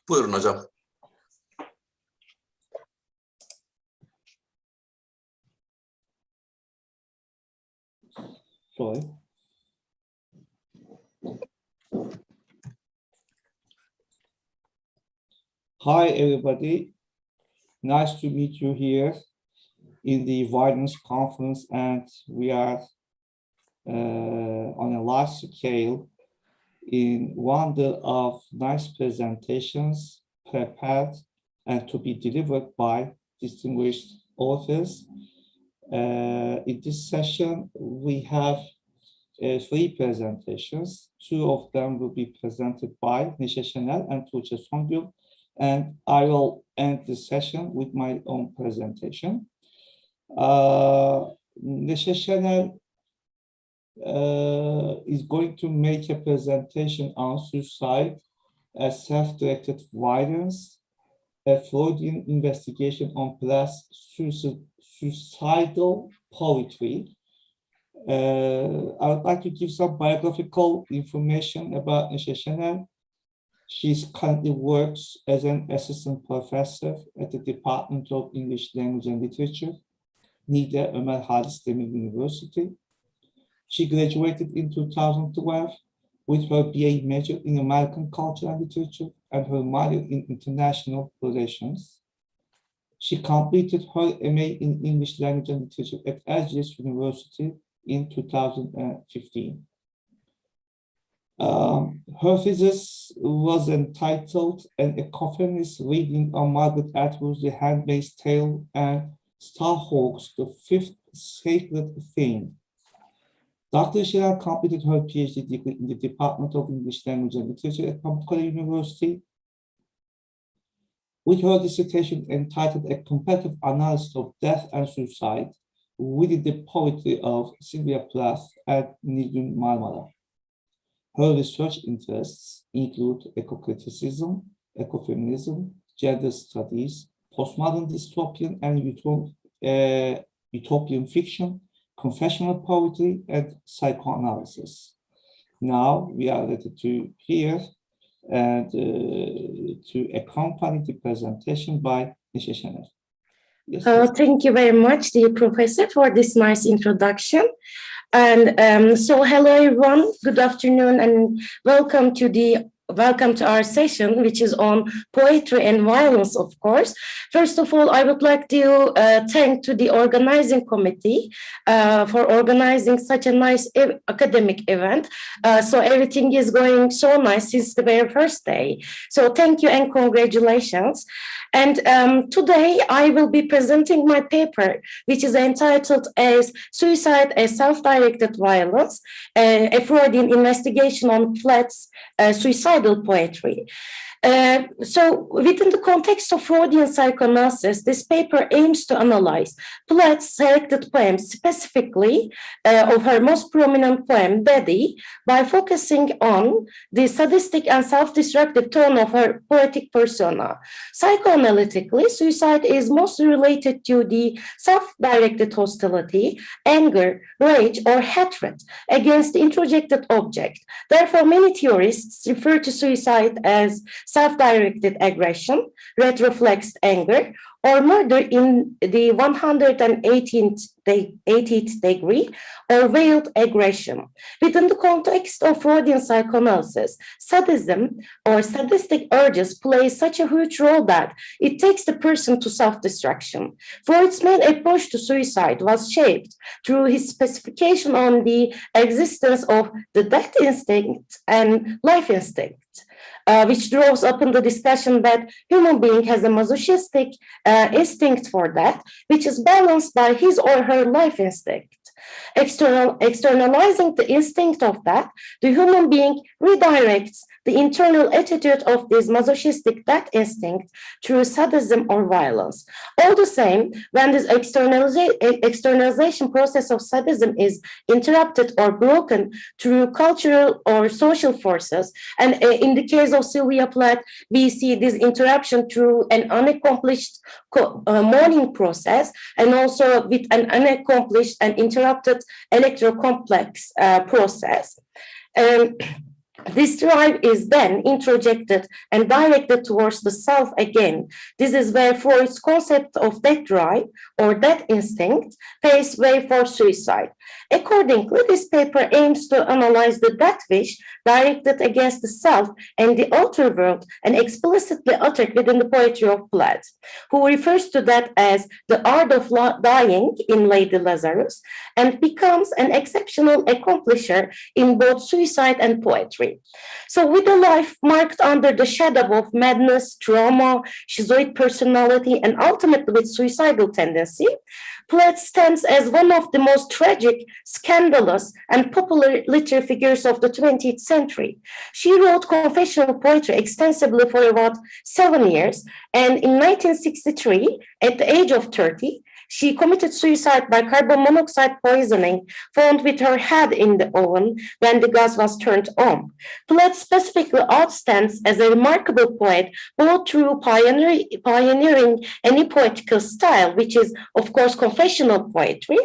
Buyurun hocam. Sorry. Hi, everybody. Nice to meet you here in the Violence Conference, and we are on a large scale in wonder of nice presentations prepared and to be delivered by distinguished authors. In this session, we have 3 presentations. 2 of them will be presented by Neşe Şener and Tuğçe Songül, and I will end the session with my own presentation. Neşe Şener is going to make a presentation on suicide as self-directed violence, a Freudian investigation on Plath's suicidal poetry. I would like to give some biographical information about Neşe Şener. She currently works as an assistant professor at the Department of English Language and Literature, NİDE Ömer Halis Demir University. She graduated in 2012 with her BA major in American Culture and Literature and her minor in International Relations. She completed her MA in English Language and Literature at Erciyes University in 2015. Her thesis was entitled An Ecophonist Reading on Margaret Atwood's The Handmaid's Tale and Starhawk's The Fifth Sacred Theme. Dr. Şener completed her PhD degree in the Department of English Language and Literature at Pamukkale University with her dissertation entitled A Comparative Analysis of Death and Suicide within the Poetry of Sylvia Plath and Nilgün Marmara. Her research interests include eco-criticism, ecofeminism, gender studies, postmodern dystopian and utopian fiction, confessional poetry, and psychoanalysis. Now we are ready to hear and to accompany the presentation by Neşe Şener. Yes, thank you very much, dear professor, for this nice introduction. And so hello everyone, good afternoon and welcome to our session, which is on poetry and violence, of course. First of all, I would like to thank to the organizing committee for organizing such a nice academic event. So everything is going so nice since the very first day. So thank you and congratulations. And today I will be presenting my paper, which is entitled as Suicide as Self-Directed Violence, a Freudian investigation on Plath's suicidal poetry. So within the context of Freudian psychoanalysis, this paper aims to analyze Plath's selected poems, specifically of her most prominent poem, Betty, by focusing on the sadistic and self-destructive tone of her poetic persona. Psychoanalytically, suicide is mostly related to the self-directed hostility, anger, rage, or hatred against the introjected object. Therefore, many theorists refer to suicide as self-directed aggression, retroflexed anger, or murder in the 118th degree, or veiled aggression. Within the context of Freudian psychoanalysis, sadism or sadistic urges play such a huge role that it takes the person to self-destruction. Freud's main approach to suicide was shaped through his specification on the existence of the death instinct and life instinct. Which draws upon the discussion that human being has a masochistic instinct for death, which is balanced by his or her life instinct. Externalizing the instinct of death, the human being redirects the internal attitude of this masochistic death instinct through sadism or violence. All the same, when this externalization process of sadism is interrupted or broken through cultural or social forces, and in the case of Sylvia Plath, we see this interruption through an unaccomplished mourning process, and also with an unaccomplished and interrupted electrocomplex process. This drive is then introjected and directed towards the self again. This is where Freud's concept of death drive or death instinct paves way for suicide. Accordingly, this paper aims to analyze the death wish directed against the self and the outer world and explicitly uttered within the poetry of Platt, who refers to that as the art of dying in Lady Lazarus and becomes an exceptional accomplisher in both suicide and poetry. So with a life marked under the shadow of madness, trauma, schizoid personality, and ultimately with suicidal tendency, Platt stands as one of the most tragic, scandalous, and popular literary figures of the 20th century. She wrote confessional poetry extensively for about 7 years, and in 1963, at the age of 30, she committed suicide by carbon monoxide poisoning found with her head in the oven when the gas was turned on. Platt specifically outstands as a remarkable poet, both through pioneering any poetical style, which is, of course, confessional poetry,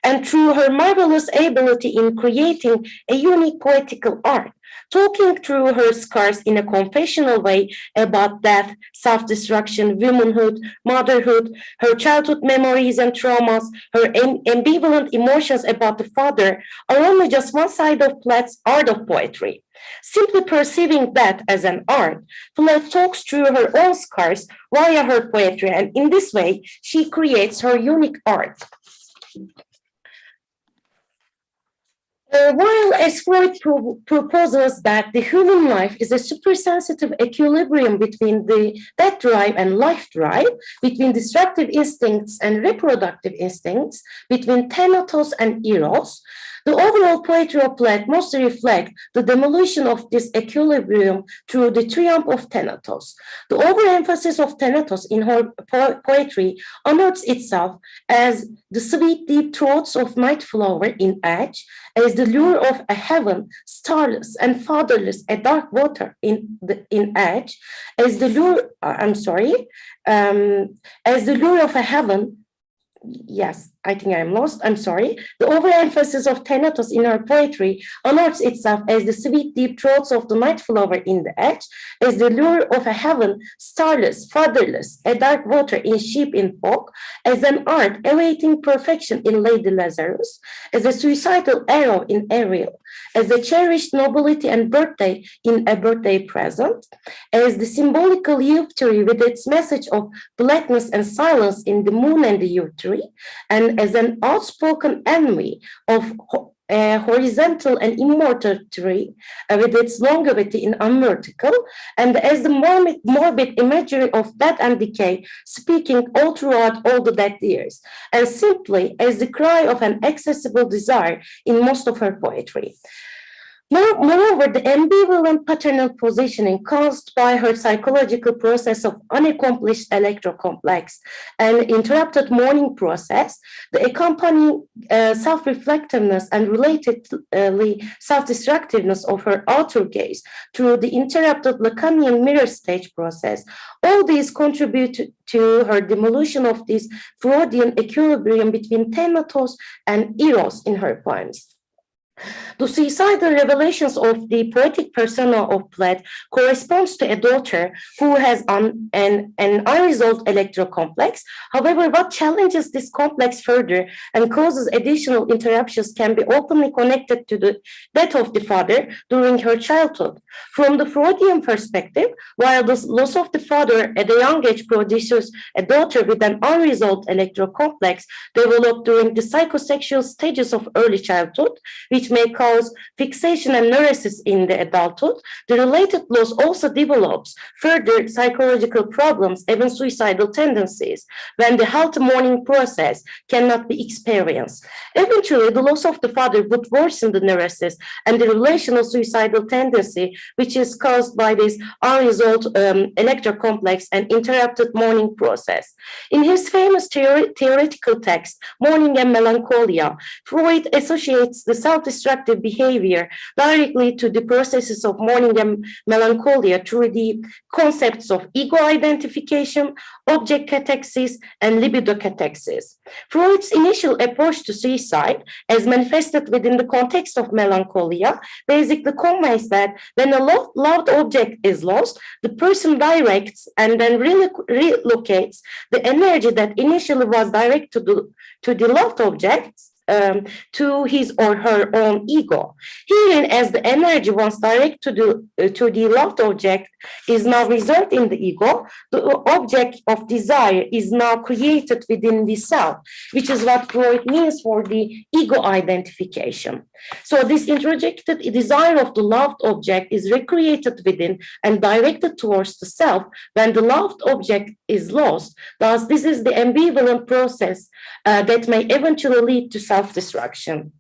and through her marvelous ability in creating a unique poetical art. Talking through her scars in a confessional way about death, self-destruction, womanhood, motherhood, her childhood memories and traumas, her ambivalent emotions about the father are only just one side of Platt's art of poetry. Simply perceiving that as an art, Platt talks through her own scars via her poetry, and in this way, she creates her unique art. While as Freud proposes that the human life is a supersensitive equilibrium between the death drive and life drive, between destructive instincts and reproductive instincts, between Thanatos and Eros, the overall poetry of Platt mostly reflects the demolition of this equilibrium through the triumph of Thanatos. The overemphasis of Thanatos in her poetry honors itself as the sweet deep throats of night flower in edge, as the lure of a heaven starless and fatherless, a dark water in edge, as the lure. As the lure of a heaven. Yes, I think I'm lost. I'm sorry. The overemphasis of Thanatos in her poetry honors itself as the sweet deep throats of the night flower in the edge, as the lure of a heaven starless, fatherless, a dark water in sheep in folk, as an art awaiting perfection in Lady Lazarus, as a suicidal arrow in Ariel, as a cherished nobility and birthday in A Birthday Present, as the symbolical yew tree with its message of blackness and silence in The Moon and the Yew Tree, and as an outspoken enemy of a horizontal and immortal tree with its longevity in unvertical, and as the morbid imagery of death and decay speaking all throughout all the dead years, and simply as the cry of an accessible desire in most of her poetry. Moreover, the ambivalent paternal positioning caused by her psychological process of unaccomplished electrocomplex and interrupted mourning process, the accompanying self-reflectiveness and relatedly self-destructiveness of her outer gaze through the interrupted Lacanian mirror stage process, all these contribute to her demolition of this Freudian equilibrium between Thanatos and Eros in her poems. The suicidal revelations of the poetic persona of Platt corresponds to a daughter who has an unresolved electrocomplex. However, what challenges this complex further and causes additional interruptions can be openly connected to the death of the father during her childhood. From the Freudian perspective, while the loss of the father at a young age produces a daughter with an unresolved electrocomplex developed during the psychosexual stages of early childhood, which may cause fixation and neurosis in the adulthood, the related loss also develops further psychological problems, even suicidal tendencies, when the healthy mourning process cannot be experienced. Eventually, the loss of the father would worsen the neurosis and the relational suicidal tendency, which is caused by this unresolved electrocomplex and interrupted mourning process. In his famous theoretical text, Mourning and Melancholia, Freud associates the self-destructive behavior directly to the processes of mourning and melancholia through the concepts of ego identification, object cataxis, and libido cataxis. Freud's initial approach to suicide, as manifested within the context of melancholia, basically conveys that when when a loved object is lost, the person directs and then relocates the energy that initially was directed to the loved object to his or her own ego. Herein, as the energy once directed to the loved object is now reserved in the ego, the object of desire is now created within the self, which is what Freud means for the ego identification. So this introjected desire of the loved object is recreated within and directed towards the self when the loved object is lost. Thus, this is the ambivalent process that may eventually lead to self-destruction.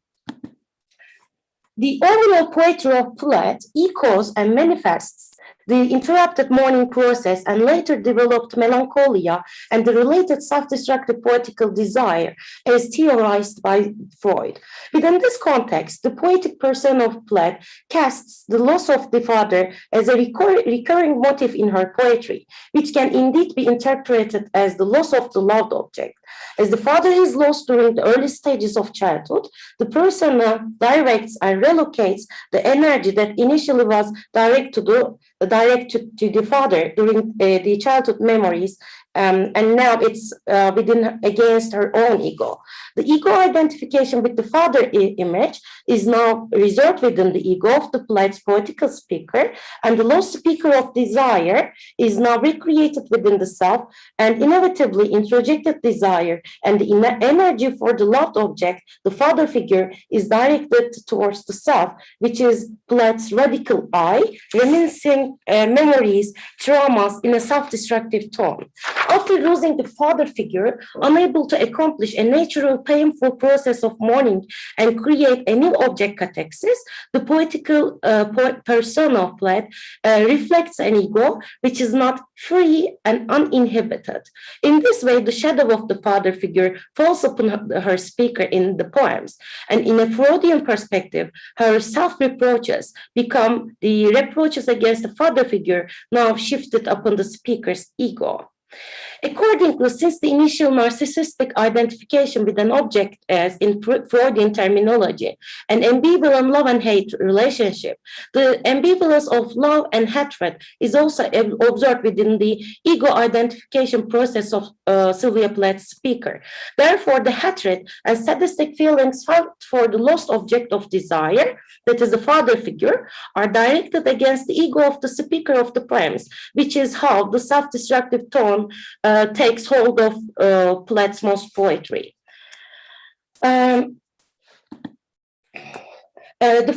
The overall poetry of Plato echoes and manifests the interrupted mourning process and later developed melancholia and the related self-destructive poetical desire as theorized by Freud. Within this context, the poetic persona of Plato casts the loss of the father as a recurring motif in her poetry, which can indeed be interpreted as the loss of the loved object. As the father is lost during the early stages of childhood, the persona directs and relocates the energy that initially was directed to the father during the childhood memories, and now it's within against her own ego. The ego identification with the father image is now reserved within the ego of the Plato's poetical speaker, and the lost speaker of desire is now recreated within the self, and inevitably introjected desire and the energy for the loved object, the father figure, is directed towards the self, which is Plato's radical I, reminiscing memories, traumas in a self-destructive tone. After losing the father figure, unable to accomplish a natural, painful process of mourning and create a new object catexis, the poetical persona of Plato reflects an ego which is not free and uninhibited. In this way, the shadow of the father figure falls upon her speaker in the poems, and in a Freudian perspective, her self-reproaches become the reproaches against the father figure now shifted upon the speaker's ego. Accordingly, since the initial narcissistic identification with an object as in Freudian terminology, an ambivalent love and hate relationship, the ambivalence of love and hatred is also observed within the ego identification process of Sylvia Plath's speaker. Therefore, the hatred and sadistic feelings felt for the lost object of desire, that is the father figure, are directed against the ego of the speaker of the poems, which is how the self-destructive tone takes hold of Plath's most poetry. The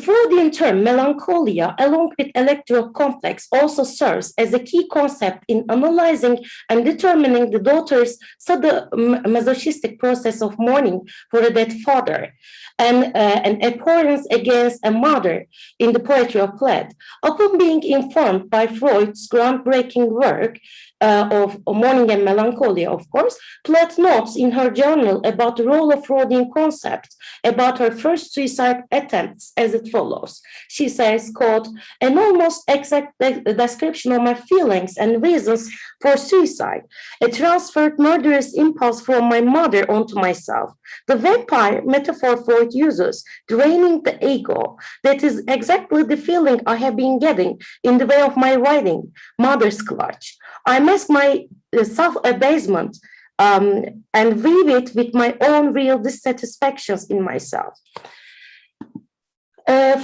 Freudian term melancholia, along with electro-complex, also serves as a key concept in analyzing and determining the daughter's sadomasochistic process of mourning for a dead father and an abhorrence against a mother in the poetry of Plato. Upon being informed by Freud's groundbreaking work of Mourning and Melancholia, of course, Plato notes in her journal about the role of Freudian concepts about her first suicide attempts as it follows. She says, quote, "An almost exact description of my feelings and reasons for suicide, a transferred murderous impulse from my mother onto myself. The vampire metaphor Freud uses, draining the ego, that is exactly the feeling I have been getting in the way of my writing, mother's clutch. I mask my self-abasement and weave it with my own real dissatisfactions in myself."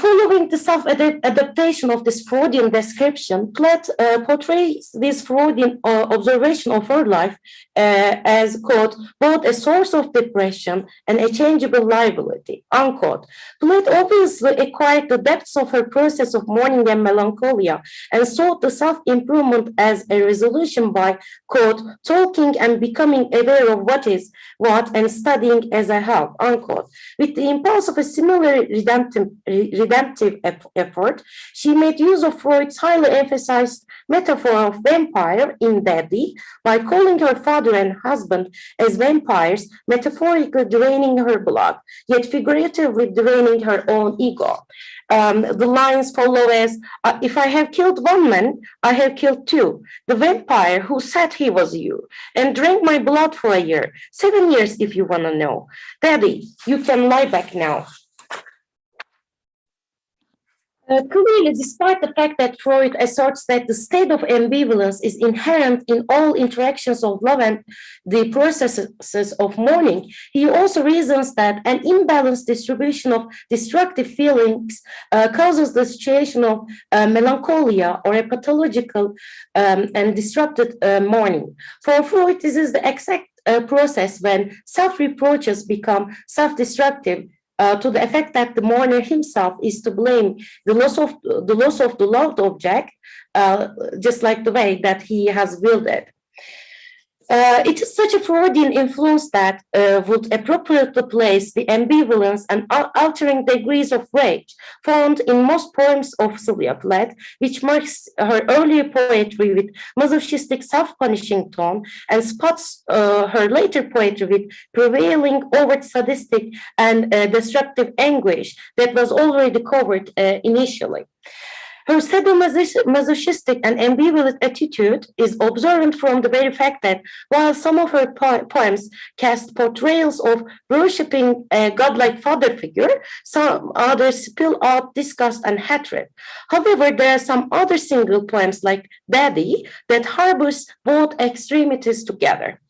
Following the self-adaptation of this Freudian description, Plato portrays this Freudian observation of her life as, quote, both a source of depression and a changeable liability, unquote. Plato obviously acquired the depths of her process of mourning and melancholia and sought the self-improvement as a resolution by, quote, talking and becoming aware of what is what and studying as I have, unquote. With the impulse of a similar redemptive effort, she made use of Freud's highly emphasized metaphor of vampire in Daddy by calling her father and husband as vampires, metaphorically draining her blood, yet figuratively draining her own ego. The lines follow as, if I have killed one man, I have killed two. The vampire who said he was you and drank my blood for a year, 7 years if you want to know. Daddy, you can lie back now. Clearly, despite the fact that Freud asserts that the state of ambivalence is inherent in all interactions of love and the processes of mourning, he also reasons that an imbalanced distribution of destructive feelings causes the situation of melancholia or a pathological and disrupted mourning. For Freud, this is the exact process when self-reproaches become self-destructive to the effect that the mourner himself is to blame the loved object, just like the way that he has willed it. It is such a Freudian influence that would appropriately place the ambivalence and altering degrees of rage found in most poems of Sylvia Plath, which marks her earlier poetry with masochistic self-punishing tone and spots her later poetry with prevailing overt sadistic and destructive anguish that was already covered initially. Her sadomasochistic and ambivalent attitude is observant from the very fact that while some of her poems cast portrayals of worshipping a godlike father figure, some others spill out disgust and hatred. However, there are some other single poems like Daddy that harbors both extremities together.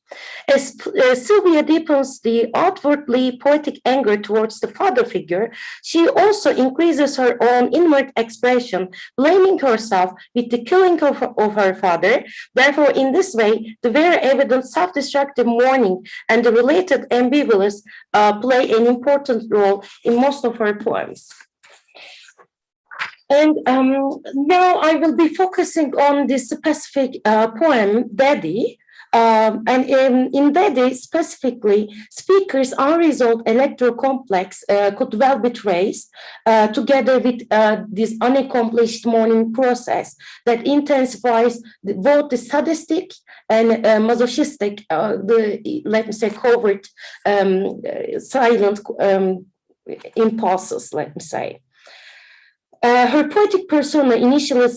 As Sylvia deepens the outwardly poetic anger towards the father figure, she also increases her own inward expression, blaming herself with the killing of her father. Therefore, in this way, the very evident self-destructive mourning and the related ambivalence play an important role in most of her poems. And now I will be focusing on this specific poem, Daddy. And in Daddy, specifically, Speaker's unresolved electro-complex could well be traced together with this unaccomplished mourning process that intensifies both the sadistic and masochistic, let me say, covert, silent impulses, let me say. Her poetic persona initially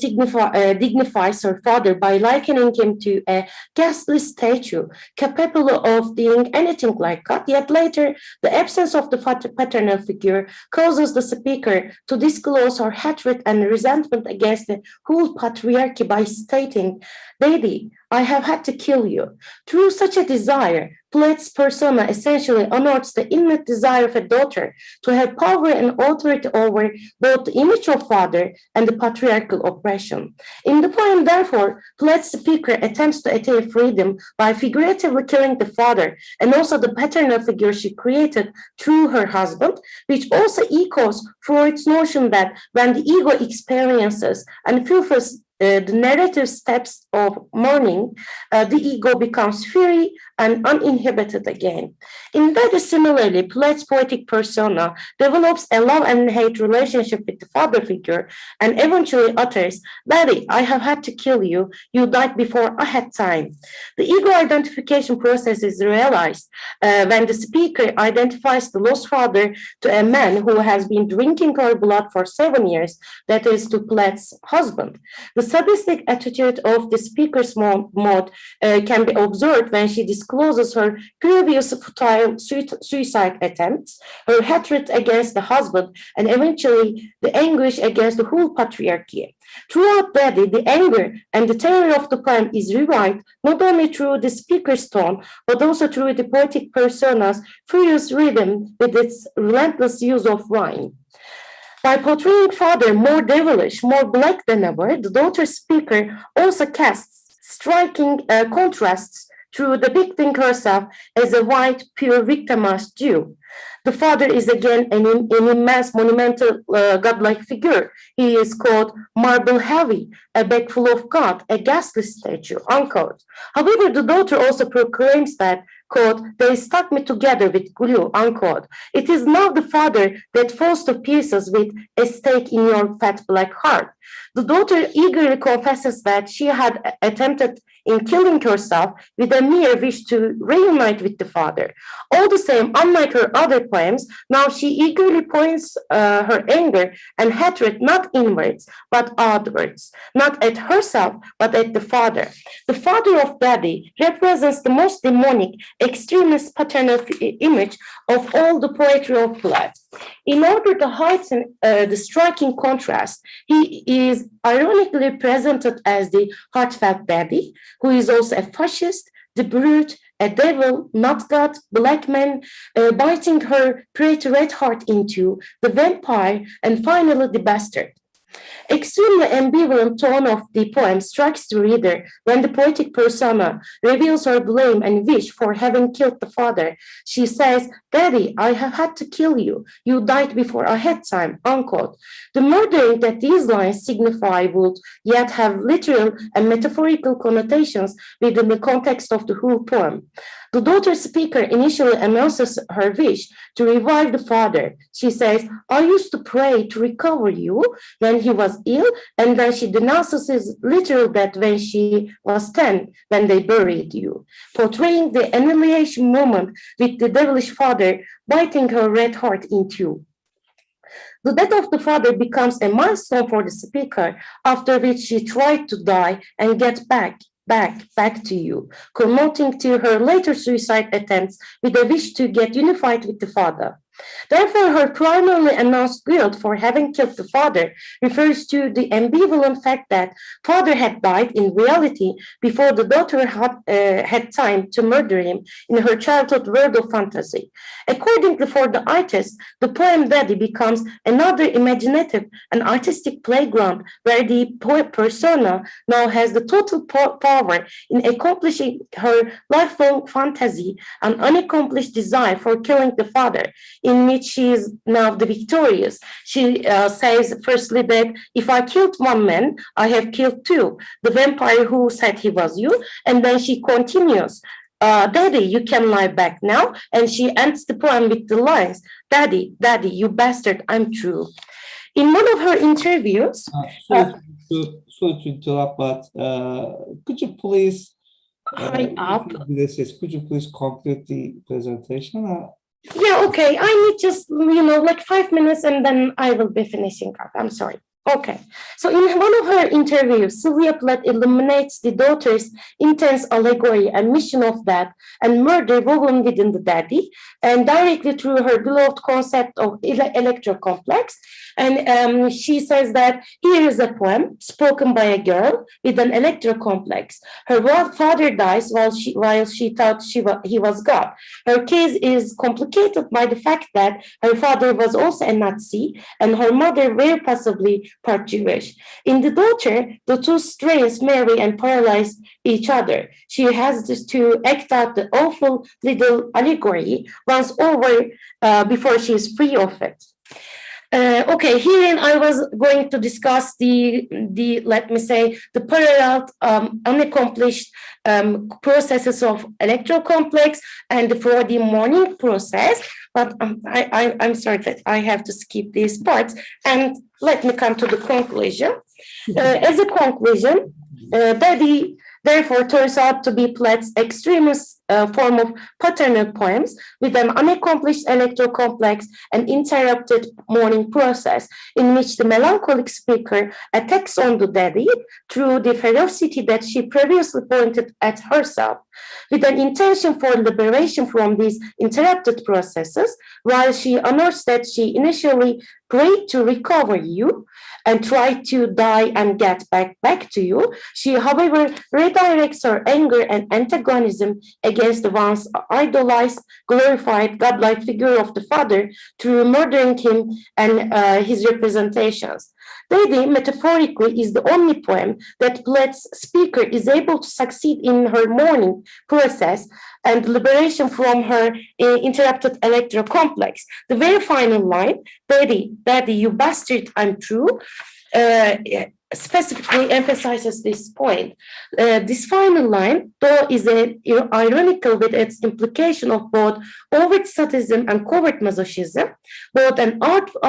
dignifies her father by likening him to a ghastly statue capable of being anything like God, yet later the absence of the paternal figure causes the speaker to disclose her hatred and resentment against the whole patriarchy by stating, "Daddy, I have had to kill you." Through such a desire, Plath's persona essentially unearths the innate desire of a daughter to have power and authority over both the image of father and the patriarchal oppression. In the poem, therefore, Plath's speaker attempts to attain freedom by figuratively killing the father and also the paternal figure she created through her husband, which also echoes Freud's notion that when the ego experiences and fulfills the narrative steps of mourning, the ego becomes free and uninhibited again. In Daddy, similarly, Plath's poetic persona develops a love and hate relationship with the father figure and eventually utters, "Daddy, I have had to kill you. You died before I had time." The ego identification process is realized when the speaker identifies the lost father to a man who has been drinking her blood for 7 years, that is, to Plath's husband. The sadistic attitude of the speaker's mode can be observed when she discloses her previous futile suicide attempts, her hatred against the husband, and eventually the anguish against the whole patriarchy. Throughout Daddy, the anger and the terror of the poem is revived not only through the speaker's tone, but also through the poetic persona's furious rhythm with its relentless use of rhyme. By portraying father more devilish, more black than ever, the daughter speaker also casts striking contrasts through depicting herself as a white, pure, victimized Jew. The father is again an immense, monumental, godlike figure. He is called marble heavy, a bag full of God, a ghastly statue, unquote. However, the daughter also proclaims that, quote, "They stuck me together with glue," unquote. It is now the father that falls to pieces with a stake in your fat black heart. The daughter eagerly confesses that she had attempted in killing herself with a mere wish to reunite with the father. All the same, unlike her other poems, now she eagerly points her anger and hatred not inwards, but outwards, not at herself, but at the father. The father of Daddy represents the most demonic, extremist paternal image of all the poetry of Plath. In order to heighten the striking contrast, he is ironically presented as the heartfelt daddy, who is also a fascist, the brute, a devil, not God, black man, biting her pretty red heart into, the vampire, and finally the bastard. Extremely ambivalent tone of the poem strikes the reader when the poetic persona reveals her blame and wish for having killed the father. She says, "Daddy, I have had to kill you. You died before I had time," unquote. The murdering that these lines signify would yet have literal and metaphorical connotations within the context of the whole poem. The daughter speaker initially announces her wish to revive the father. She says, "I used to pray to recover you when he was ill," and then she denounces his literal death when she was 10, when they buried you, portraying the annihilation moment with the devilish father biting her red heart in two. The death of the father becomes a milestone for the speaker, after which she tried to die and get back to you, connoting to her later suicide attempts with a wish to get unified with the father. Therefore, her primarily announced guilt for having killed the father refers to the ambivalent fact that father had died in reality before the daughter had time to murder him in her childhood world of fantasy. Accordingly, for the artist, the poem Daddy becomes another imaginative and artistic playground where the poet persona now has the total power in accomplishing her lifelong fantasy and unaccomplished desire for killing the father, in which she is now the victorious. She says, firstly, that if I killed one man, I have killed two, the vampire who said he was you. And then she continues, "Daddy, you can lie back now." And she ends the poem with the lines, "Daddy, Daddy, you bastard, I'm true." In one of her interviews, Sorry to interrupt, but could you please, hurry up. could you please complete the presentation? Yeah, okay. I need just, like 5 minutes and then I will be finishing up. I'm sorry. Okay. So in one of her interviews, Sylvia Plath illuminates the daughter's intense allegory and mission of death and murder woven within the daddy, and directly through her beloved concept of electrocomplex. And she says that here is a poem spoken by a girl with an electrocomplex. Her father dies while she thought he was God. Her case is complicated by the fact that her father was also a Nazi and her mother very possibly part Jewish. In the daughter, the two strains marry and paralyze each other. She has to act out the awful little allegory once over before she is free of it. Okay, herein I was going to discuss the let me say, the parallel unaccomplished processes of electrocomplex and the Freudian mourning process. But I'm sorry that I have to skip these parts, and let me come to the conclusion. As a conclusion, Daddy therefore turns out to be Plath's extremist form of paternal poems with an unaccomplished electrocomplex and interrupted mourning process in which the melancholic speaker attacks on the daddy through the ferocity that she previously pointed at herself, with an intention for liberation from these interrupted processes, while she honors that she initially prayed to recover you and tried to die and get back to you. She, however, redirects her anger and antagonism against the once idolized, glorified, godlike figure of the father through murdering him and his representations. Daddy, metaphorically, is the only poem that Plath's speaker is able to succeed in her mourning process and liberation from her interrupted electrocomplex. The very final line, "Daddy, Daddy, you bastard, I'm true," specifically emphasizes this point. This final line, though, is ironical with its implication of both overt sadism and covert masochism, both an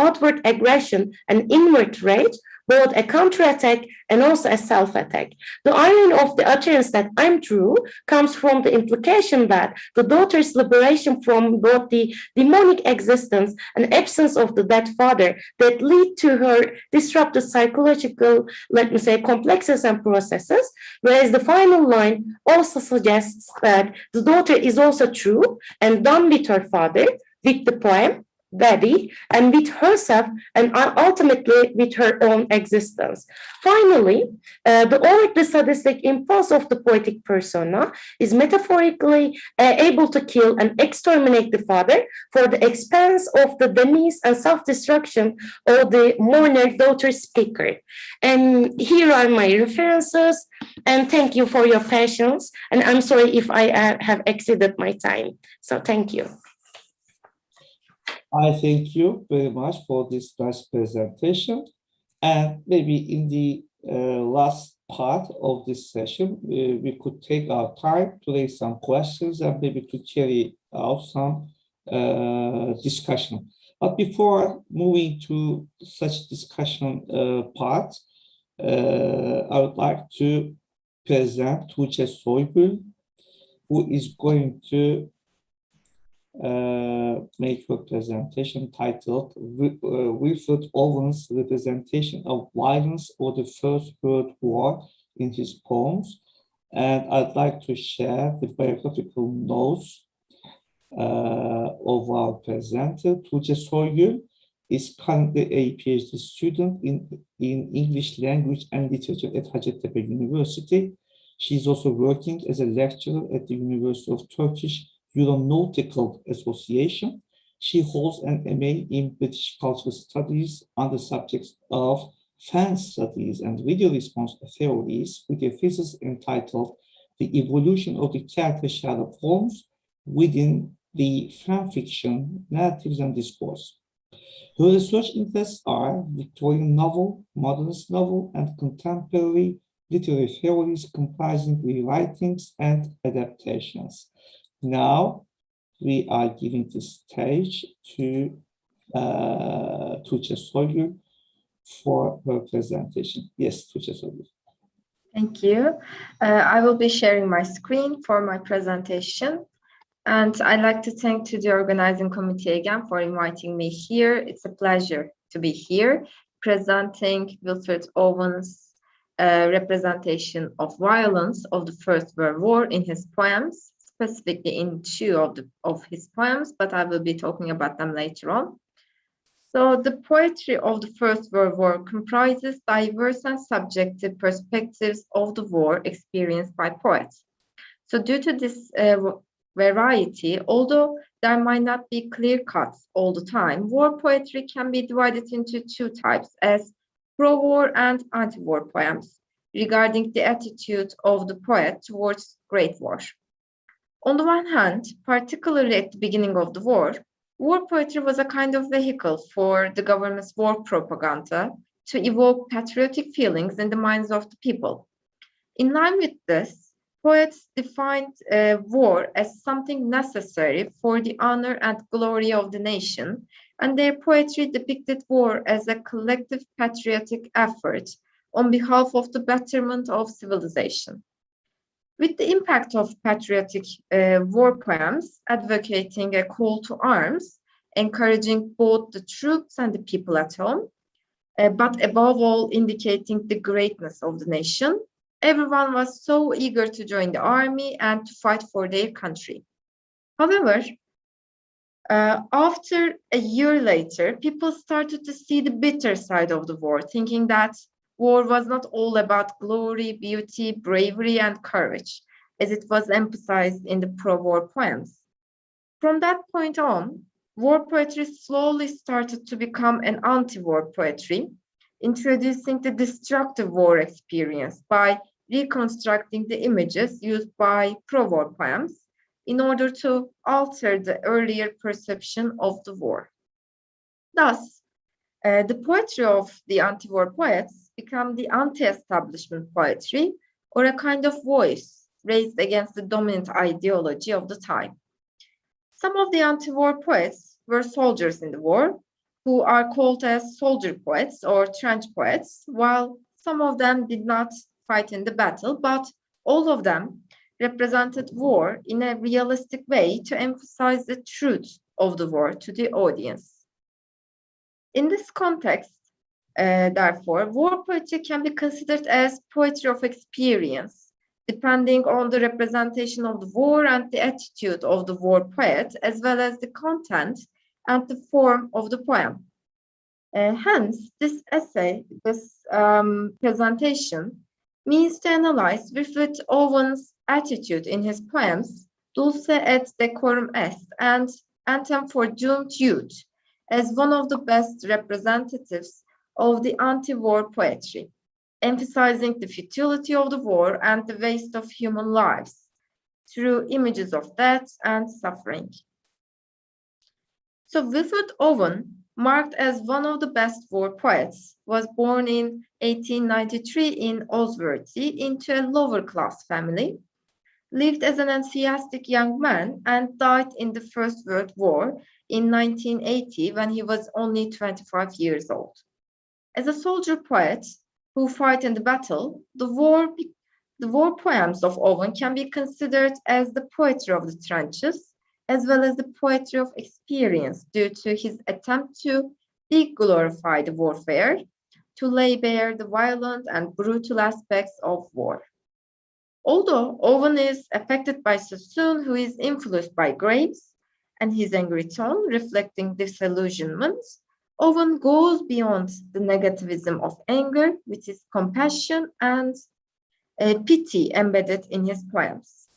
outward aggression and inward rage, both a counterattack and also a self-attack. The irony of the utterance that "I'm true" comes from the implication that the daughter's liberation from both the demonic existence and absence of the dead father that lead to her disrupted psychological, let me say, complexes and processes, whereas the final line also suggests that the daughter is also true and done with her father, with the poem, body and with herself and ultimately with her own existence. Finally, the overtly sadistic impulse of the poetic persona is metaphorically able to kill and exterminate the father for the expense of the demise and self-destruction of the mourner daughter speaker. And here are my references, and thank you for your patience. And I'm sorry if I have exceeded my time. So thank you. I thank you very much for this nice presentation. And maybe in the last part of this session, we could take our time to raise some questions and maybe to carry out some discussion. But before moving to such discussion part, I would like to present Tuğçe Soygül, who is going to make a presentation titled Wilfred Owen's Representation of Violence or the First World War in his poems. And I'd like to share the biographical notes of our presenter. Tuğçe Soygül is currently a PhD student in English language and literature at Hacettepe University. She's also working as a lecturer at the University of Turkish Aeronautical Association. She holds an MA in British Cultural Studies on the subjects of fan studies and video response theories with a thesis entitled The Evolution of the Character Shadow Forms Within the Fan Fiction Narratives and Discourse. Her research interests are Victorian novel, modernist novel, and contemporary literary theories comprising rewritings and adaptations. Now we are giving the stage to Tuğçe Soygül for her presentation. Yes, Tuğçe Soygül. Thank you. I will be sharing my screen for my presentation. And I'd like to thank to the organizing committee again for inviting me here. It's a pleasure to be here presenting Wilfred Owen's representation of violence of the First World War in his poems, specifically in two of his poems, but I will be talking about them later on. So the poetry of the First World War comprises diverse and subjective perspectives of the war experienced by poets. So due to this variety, although there might not be clear cuts all the time, war poetry can be divided into two types as pro-war and anti-war poems regarding the attitude of the poet towards Great War. On the one hand, particularly at the beginning of the war poetry was a kind of vehicle for the government's war propaganda to evoke patriotic feelings in the minds of the people. In line with this, poets defined war as something necessary for the honor and glory of the nation, and their poetry depicted war as a collective patriotic effort on behalf of the betterment of civilization. With the impact of patriotic war poems advocating a call to arms, encouraging both the troops and the people at home, but above all indicating the greatness of the nation, everyone was so eager to join the army and to fight for their country. However, after a year later, people started to see the bitter side of the war, thinking that war was not all about glory, beauty, bravery, and courage, as it was emphasized in the pro-war poems. From that point on, war poetry slowly started to become an anti-war poetry, introducing the destructive war experience by reconstructing the images used by pro-war poems in order to alter the earlier perception of the war. Thus, the poetry of the anti-war poets become the anti-establishment poetry, or a kind of voice raised against the dominant ideology of the time. Some of the anti-war poets were soldiers in the war, who are called as soldier poets or trench poets, while some of them did not fight in the battle, but all of them represented war in a realistic way to emphasize the truth of the war to the audience. In this context, therefore, war poetry can be considered as poetry of experience, depending on the representation of the war and the attitude of the war poet, as well as the content and the form of the poem. Hence, this essay, this presentation, means to analyze Wilfred Owen's attitude in his poems, Dulce et Decorum Est and Anthem for Doomed Youth, as one of the best representatives of the anti-war poetry, emphasizing the futility of the war and the waste of human lives through images of death and suffering. So Wilfred Owen, marked as one of the best war poets, was born in 1893 in Osworthy into a lower-class family, lived as an enthusiastic young man, and died in the First World War in 1980 when he was only 25 years old. As a soldier poet who fought in the battle, the war poems of Owen can be considered as the poetry of the trenches, as well as the poetry of experience due to his attempt to de-glorify the warfare, to lay bare the violent and brutal aspects of war. Although Owen is affected by Sassoon, who is influenced by Graves, and his angry tone reflecting disillusionment, Owen goes beyond the negativism of anger with his compassion and pity embedded in his poems.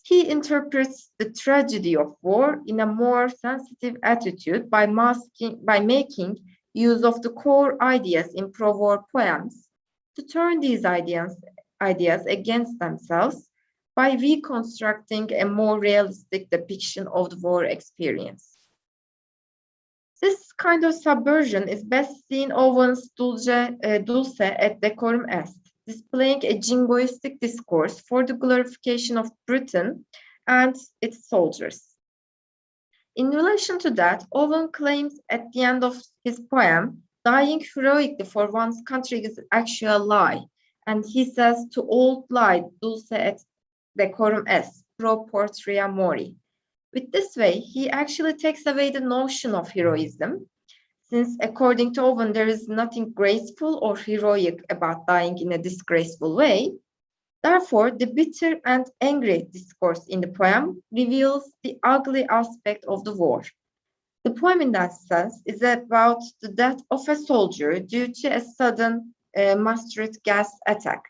He interprets the tragedy of war in a more sensitive attitude by making use of the core ideas in pro-war poems to turn these ideas against themselves by reconstructing a more realistic depiction of the war experience. This kind of subversion is best seen in Owen's Dulce et Decorum Est, displaying a jingoistic discourse for the glorification of Britain and its soldiers. In relation to that, Owen claims at the end of his poem, dying heroically for one's country is an actual lie, and he says to all lie, dulce et decorum est, pro portria mori. With this way, he actually takes away the notion of heroism, since according to Owen, there is nothing graceful or heroic about dying in a disgraceful way. Therefore, the bitter and angry discourse in the poem reveals the ugly aspect of the war. The poem in that sense is about the death of a soldier due to a sudden mustard gas attack.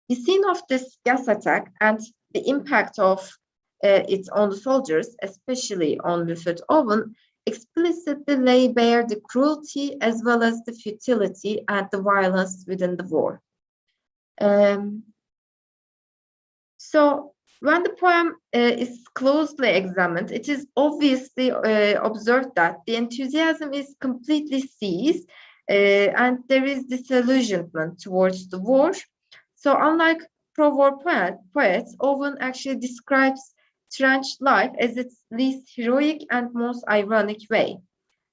The scene of this gas attack and the impact of it on the soldiers, especially on Wilfred Owen, explicitly lay bare the cruelty as well as the futility and the violence within the war. So when the poem is closely examined, it is obviously observed that the enthusiasm is completely ceased and there is disillusionment towards the war. So unlike pro-war poets, Owen actually describes trench life as its least heroic and most ironic way.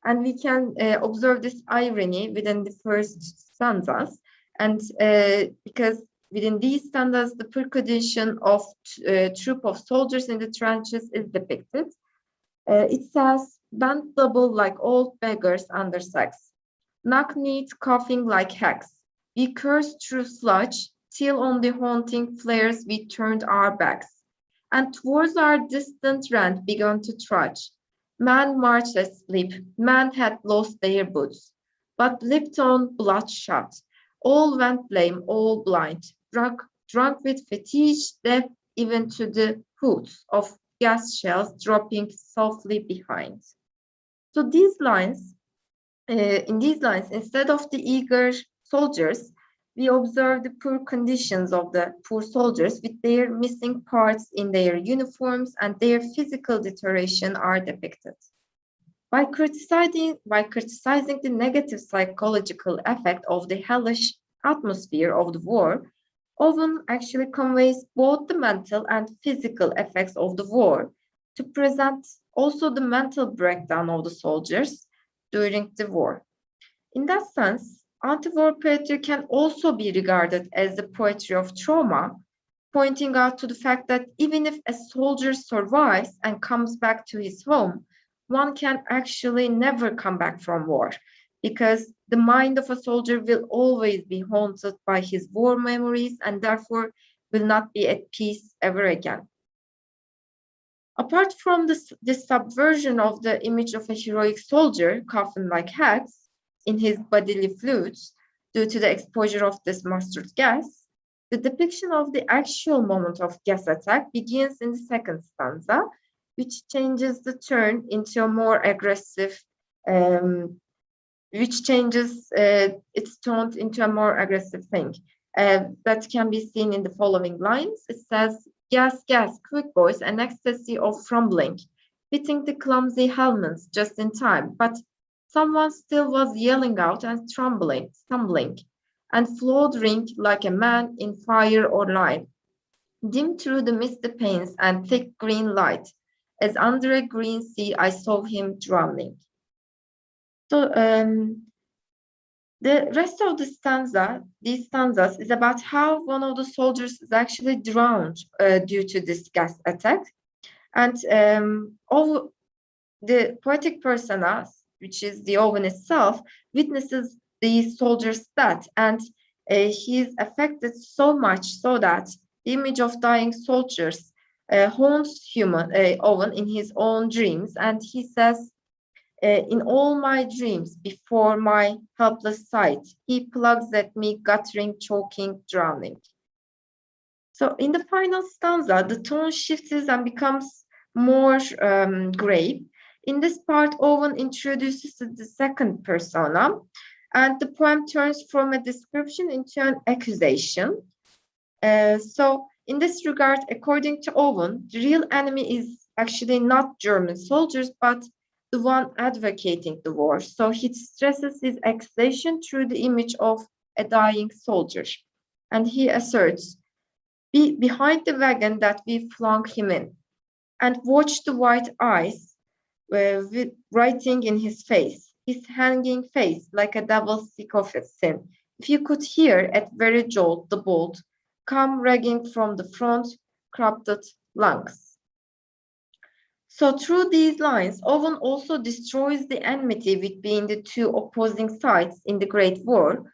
And we can observe this irony within the first stanzas. And because within these stanzas, the poor condition of a troop of soldiers in the trenches is depicted. It says, bent double like old beggars under sex, knock-kneed coughing like hags. We cursed through sludge, till on the haunting flares we turned our backs. And towards our distant rent began to trudge. Man marched asleep, man had lost their boots, but lived on bloodshot. All went lame, all blind, drunk with fatigue, deaf even to the hoots of gas shells dropping softly behind. So these lines, in these lines, instead of the eager soldiers, we observe the poor conditions of the poor soldiers with their missing parts in their uniforms and their physical deterioration are depicted. By criticizing the negative psychological effect of the hellish atmosphere of the war, Owen actually conveys both the mental and physical effects of the war to present also the mental breakdown of the soldiers during the war. In that sense, anti-war poetry can also be regarded as the poetry of trauma, pointing out to the fact that even if a soldier survives and comes back to his home, one can actually never come back from war, because the mind of a soldier will always be haunted by his war memories and therefore will not be at peace ever again. Apart from this subversion of the image of a heroic soldier, coffin-like hats, in his bodily fluids due to the exposure of this mustard gas, the depiction of the actual moment of gas attack begins in the second stanza, which changes the turn into a more aggressive, its tone into a more aggressive thing. That can be seen in the following lines. It says, gas, gas, quick boys, an ecstasy of rumbling, hitting the clumsy helmets just in time, but someone still was yelling out and stumbling, and floundering like a man in fire or lime. Dim through the misty panes and thick green light, as under a green sea I saw him drowning. So the rest of the these stanzas, is about how one of the soldiers is actually drowned due to this gas attack. And all the poetic persona, which is the Owen itself, witnesses the soldier's death, and he is affected so much so that the image of dying soldiers haunts Owen in his own dreams, and he says, in all my dreams, before my helpless sight, he plugs at me, guttering, choking, drowning. So in the final stanza, the tone shifts and becomes more grave. In this part, Owen introduces the second persona, and the poem turns from a description into an accusation. So in this regard, according to Owen, the real enemy is actually not German soldiers, but the one advocating the war. So he stresses his accusation through the image of a dying soldier. And he asserts, be behind the wagon that we flung him in, and watch the white eyes with writing in his face, his hanging face like a double stick of a sin. If you could hear at very jolt the bolt come ragging from the front, corrupted lungs. So through these lines, Owen also destroys the enmity between the two opposing sides in the Great War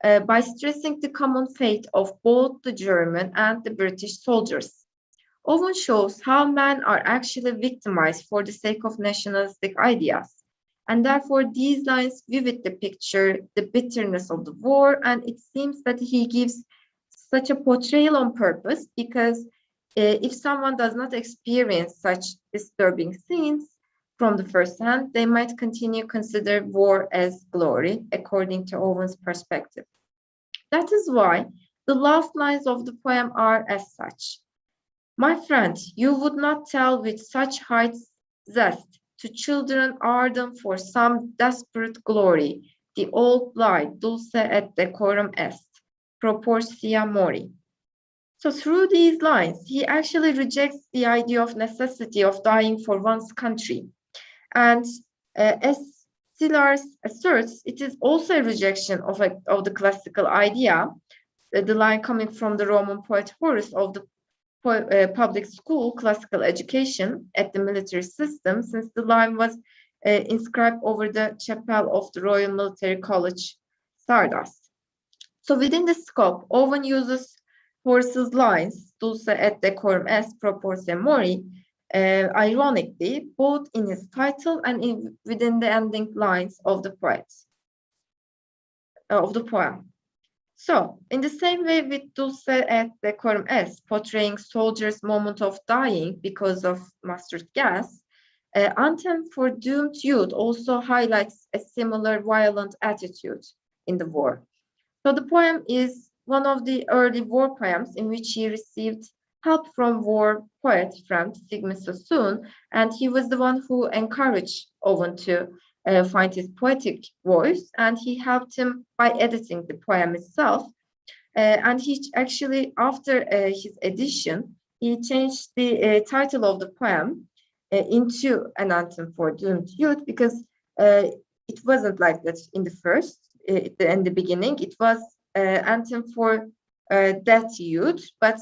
by stressing the common fate of both the German and the British soldiers. Owen shows how men are actually victimized for the sake of nationalistic ideas. And therefore, these lines vividly picture the bitterness of the war, and it seems that he gives such a portrayal on purpose because if someone does not experience such disturbing scenes from the first hand, they might continue to consider war as glory, according to Owen's perspective. That is why the last lines of the poem are as such. My friend, you would not tell with such height zest to children ardent for some desperate glory, the old lie, dulce et decorum est, proportia mori. So through these lines, he actually rejects the idea of necessity of dying for one's country. And as Szilárd asserts, it is also a rejection of the classical idea, the line coming from the Roman poet Horace of the public school classical education at the military system, since the line was inscribed over the chapel of the Royal Military College, Sardas. So within the scope, Owen uses Horace's lines, dulce et decorum est proportia mori, ironically, both in his title and within the ending lines of the poem. So, in the same way with dulce et decorum est, portraying soldiers' moment of dying because of mustard gas, Anthem for Doomed Youth also highlights a similar violent attitude in the war. So the poem is one of the early war poems in which he received help from war poet friend Sigmund Sassoon, and he was the one who encouraged Owen to find his poetic voice, and he helped him by editing the poem itself. And he actually, after his edition, he changed the title of the poem into an anthem for doomed youth, because it wasn't like that in the beginning. It was anthem for dead youth, but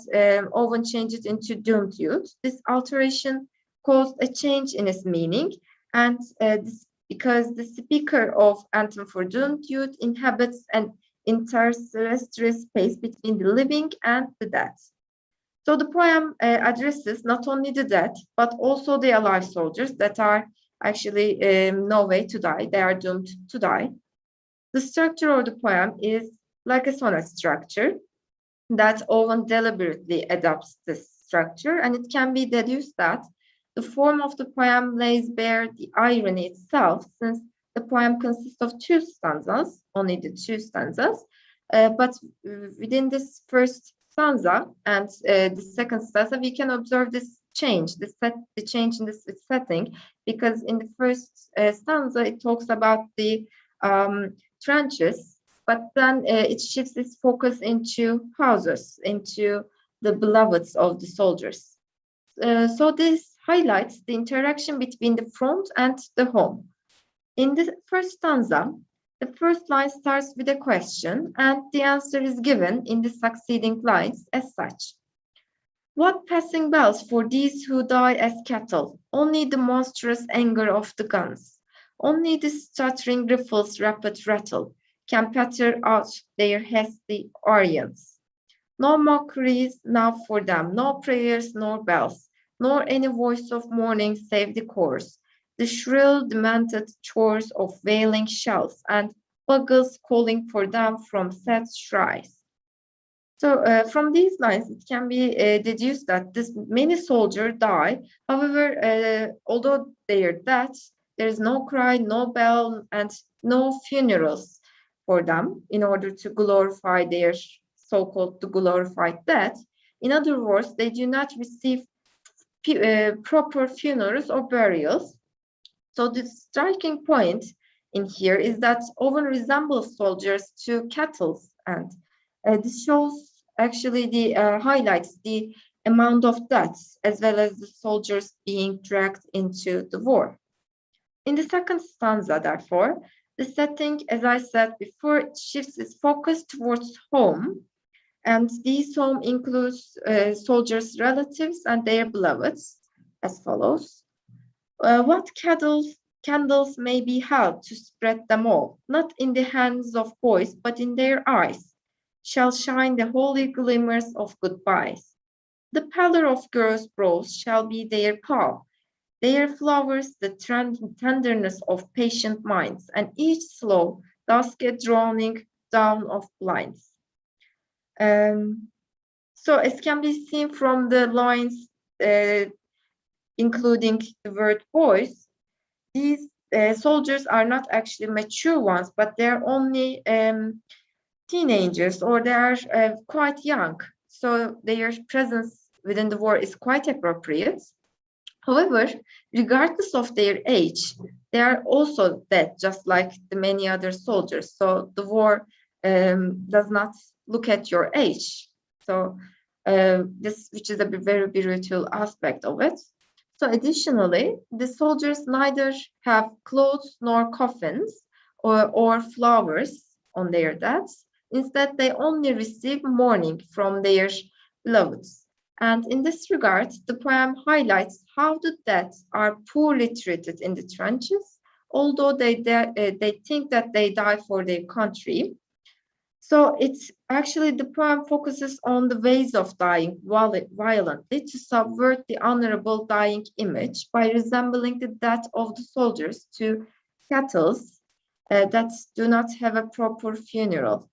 Owen changed it into doomed youth. This alteration caused a change in its meaning, and because the speaker of Anthem for Doomed Youth inhabits an interterrestrial space between the living and the dead. So the poem addresses not only the dead, but also the alive soldiers that are actually no way to die. They are doomed to die. The structure of the poem is like a sonnet structure that Owen deliberately adopts this structure, and it can be deduced that the form of the poem lays bare the irony itself, since the poem consists of two stanzas, only the two stanzas, but within this first stanza and the second stanza, we can observe this change, the change in this setting, because in the first stanza, it talks about the trenches, but then it shifts its focus into houses, into the beloveds of the soldiers. So this highlights the interaction between the front and the home. In the first stanza, the first line starts with a question, and the answer is given in the succeeding lines as such. What passing bells for these who die as cattle? Only the monstrous anger of the guns. Only the stuttering riffles' rapid rattle can patter out their hasty Orients. No mockeries now for them, no prayers nor bells, nor any voice of mourning save the chorus, the shrill, demented chorus of wailing shells and bugles calling for them from sad shries. So from these lines, it can be deduced that this many soldiers die. However, although they are dead, there is no cry, no bell, and no funerals for them in order to glorify their so-called glorified dead. In other words, they do not receive proper funerals or burials. So the striking point in here is that Owen resembles soldiers to cattle, and this shows actually the highlights the amount of deaths as well as the soldiers being dragged into the war. In the second stanza, therefore, the setting, as I said before, shifts its focus towards home, and these home includes soldiers' relatives and their beloveds, as follows. What candles may be held to spread them all, not in the hands of boys, but in their eyes, shall shine the holy glimmers of goodbyes. The pallor of girls' brows shall be their pall, their flowers the tenderness of patient minds, and each slow dusk a drawing down of blinds. So as can be seen from the lines, including the word boys, these soldiers are not actually mature ones, but they're only teenagers, or they are quite young. So their presence within the war is quite appropriate. However, regardless of their age, they are also dead, just like the many other soldiers. So the war does not look at your age. So this, which is a very brutal aspect of it. So additionally, the soldiers neither have clothes nor coffins or flowers on their deaths. Instead, they only receive mourning from their beloveds. And in this regard, the poem highlights how the dead are poorly treated in the trenches, although they think that they die for their country. So it's actually, the poem focuses on the ways of dying violently to subvert the honorable dying image by resembling the death of the soldiers to cattle that do not have a proper funeral,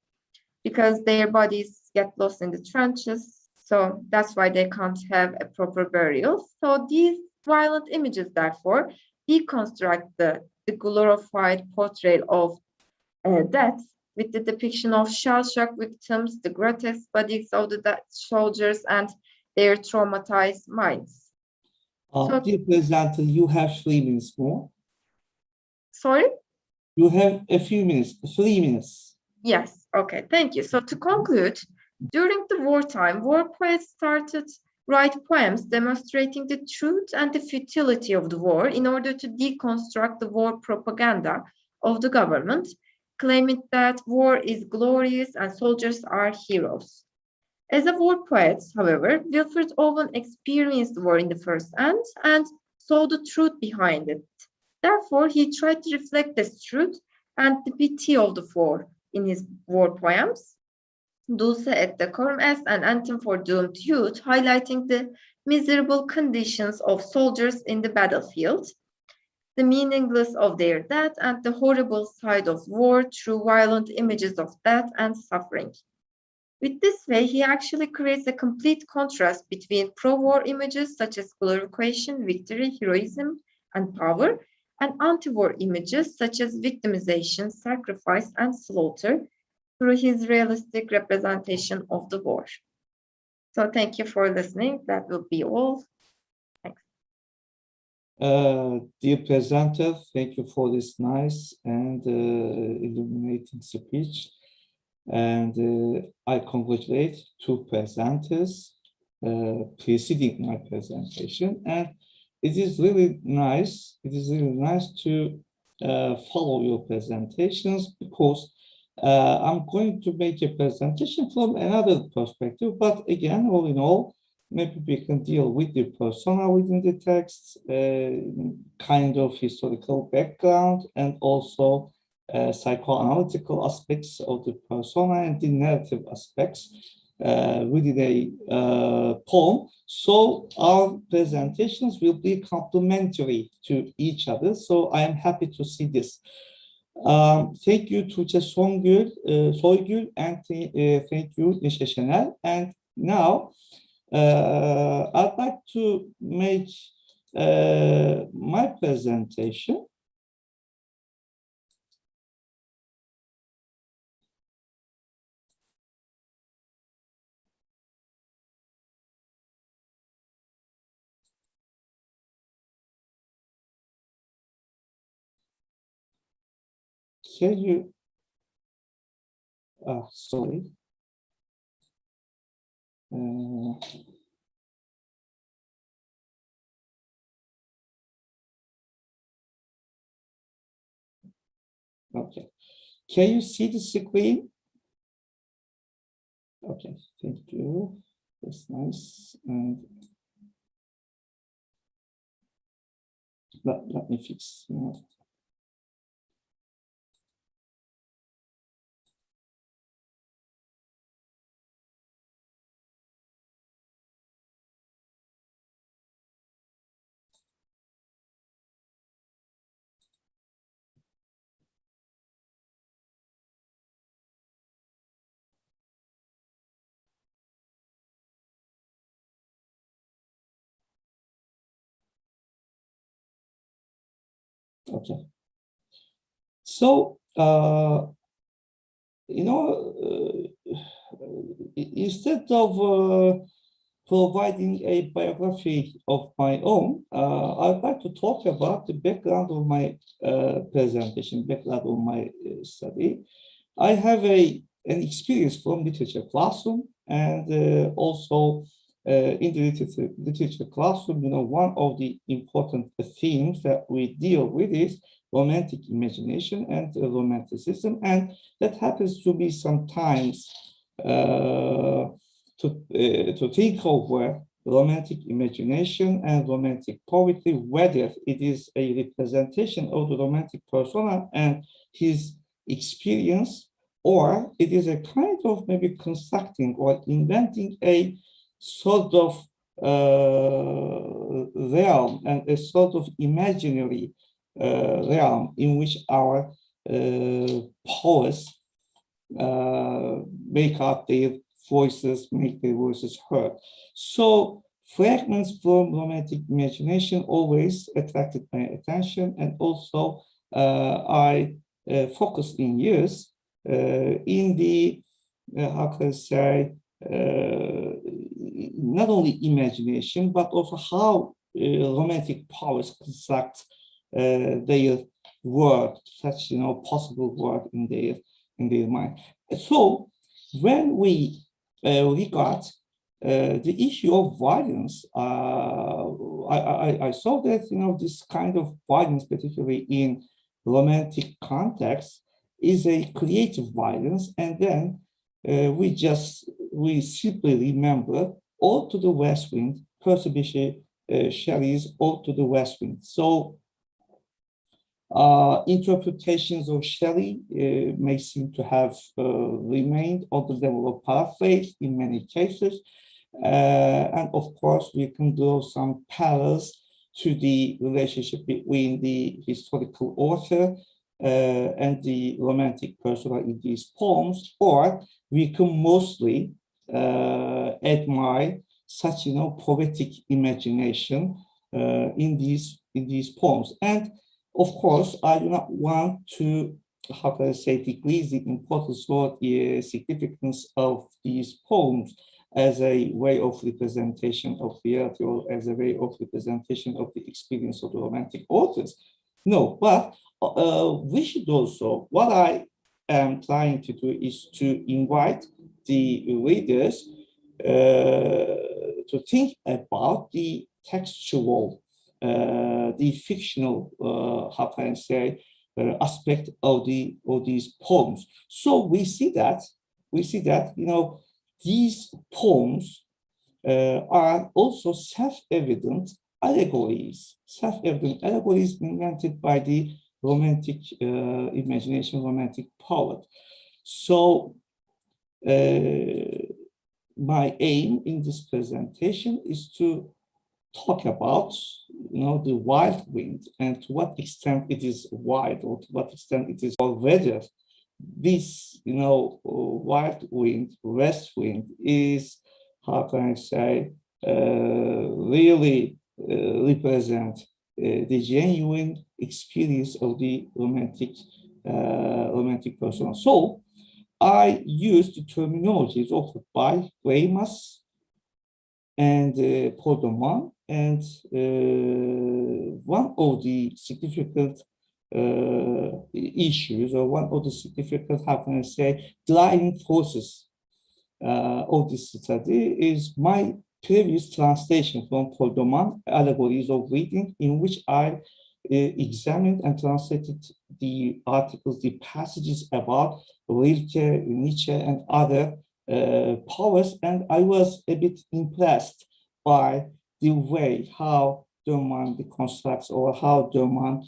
because their bodies get lost in the trenches. So that's why they can't have a proper burial. So these violent images, therefore, deconstruct the glorified portrayal of death with the depiction of shell-shock victims, the grotesque bodies of the dead soldiers, and their traumatized minds. Dear presenter, you have 3 minutes more. Sorry? You have a few minutes, 3 minutes. Yes, okay, thank you. So to conclude, during the wartime, war poets started write poems demonstrating the truth and the futility of the war in order to deconstruct the war propaganda of the government, claiming that war is glorious and soldiers are heroes. As a war poet, however, Wilfred Owen experienced war in the first hand and saw the truth behind it. Therefore, he tried to reflect this truth and the pity of the war in his war poems. Dulce et decorum est, an anthem for doomed youth, highlighting the miserable conditions of soldiers in the battlefield, the meaningless of their death, and the horrible side of war through violent images of death and suffering. With this way, he actually creates a complete contrast between pro-war images such as glorification, victory, heroism, and power, and anti-war images such as victimization, sacrifice, and slaughter through his realistic representation of the war. So thank you for listening. That will be all. Thanks. Dear presenter, thank you for this nice and illuminating speech. And I congratulate two presenters preceding my presentation. And it is really nice. It is really nice to follow your presentations, because I'm going to make a presentation from another perspective. But again, all in all, maybe we can deal with the persona within the text, kind of historical background, and also psychoanalytical aspects of the persona and the narrative aspects within a poem. So our presentations will be complementary to each other. So I am happy to see this. Thank you Tuğçe Soygül, and thank you Neşe Şener. And now I'd like to make my presentation. Can you, sorry. Okay, can you see the screen? Okay, thank you. That's nice. And let me fix. Okay. So, you know, instead of providing a biography of my own, I'd like to talk about the background of my presentation, background of my study. I have an experience from literature classroom, and also in the literature classroom, you know, one of the important themes that we deal with is romantic imagination and romanticism, and that happens to be sometimes to think of romantic imagination and romantic poetry, whether it is a representation of the romantic persona and his experience, or it is a kind of maybe constructing or inventing a sort of realm and a sort of imaginary realm in which our poets make up their voices, make their voices heard. So fragments from romantic imagination always attracted my attention, and also I focused in years in the, how can I say, not only imagination, but also how romantic poets construct their word, such, you know, possible word in their mind. So when we regard the issue of violence, I saw that, you know, this kind of violence, particularly in romantic context, is a creative violence, and then we simply remember Ode to the West Wind, Percy Bysshe Shelley's Ode to the West Wind. So Interpretations of Shelley may seem to have remained on the level of paraphrase in many cases. And of course, we can draw some parallels to the relationship between the historical author and the romantic persona in these poems, or we can mostly admire such, poetic imagination in these poems. And of course, I do not want to, how can I say, decrease the importance or the significance of these poems as a way of representation of reality or as a way of representation of the experience of the romantic authors. No, but we should also, what I am trying to do is to invite the readers to think about the textual, the fictional, how can I say, aspect of these poems. So we see that, these poems are also self-evident allegories invented by the romantic imagination, romantic poet. So my aim in this presentation is to talk about, the wild wind and to what extent it is wild or to what extent it is, or whether this, wild wind, west wind is, how can I say, really represent the genuine experience of the romantic persona. So I used the terminologies offered by Reimers and Paul de Man, and one of the significant issues, or one of the significant, how can I say, driving forces of this study is my previous translation from Paul de Man, Allegories of Reading, in which I examined and translated the articles, the passages about Rilke, Nietzsche, and other poets, and I was a bit impressed by the way how de Man deconstructs, or how de Man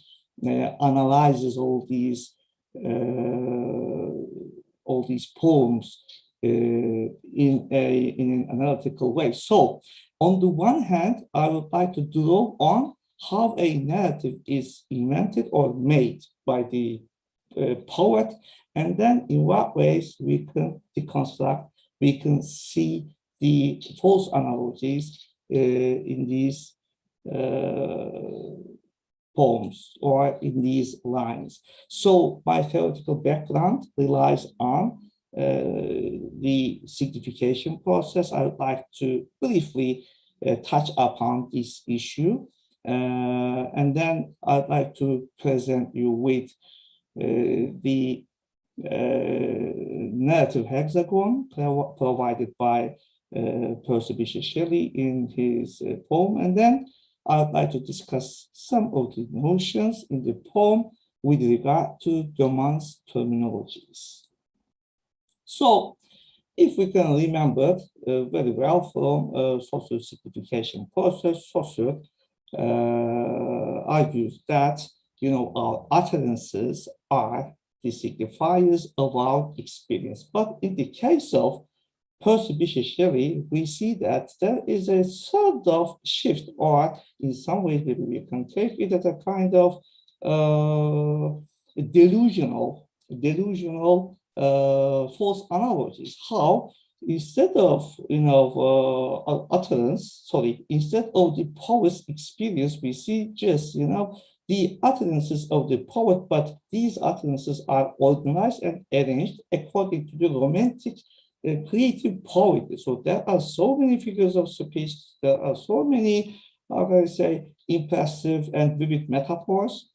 analyzes all these poems in an analytical way. So on the one hand, I would like to draw on how a narrative is invented or made by the poet, and then in what ways we can deconstruct, we can see the false analogies in these poems or in these lines. So my theoretical background relies on the signification process. I would like to briefly touch upon this issue. And then I'd like to present you with the narrative hexagon provided by Percy Bysshe Shelley in his poem. And then I'd like to discuss some of the notions in the poem with regard to de Man's terminologies. So if we can remember very well from social signification process, Saussure argues that, our utterances are the signifiers of our experience. But in the case of Percy Bysshe Shelley, we see that there is a sort of shift, or in some ways maybe we can take it as a kind of delusional false analogies. How instead of utterance, instead of the poet's experience, we see just the utterances of the poet, but these utterances are organized and arranged according to the romantic creative poetry. So there are so many figures of speech, there are so many, how can I say, impressive and vivid metaphors,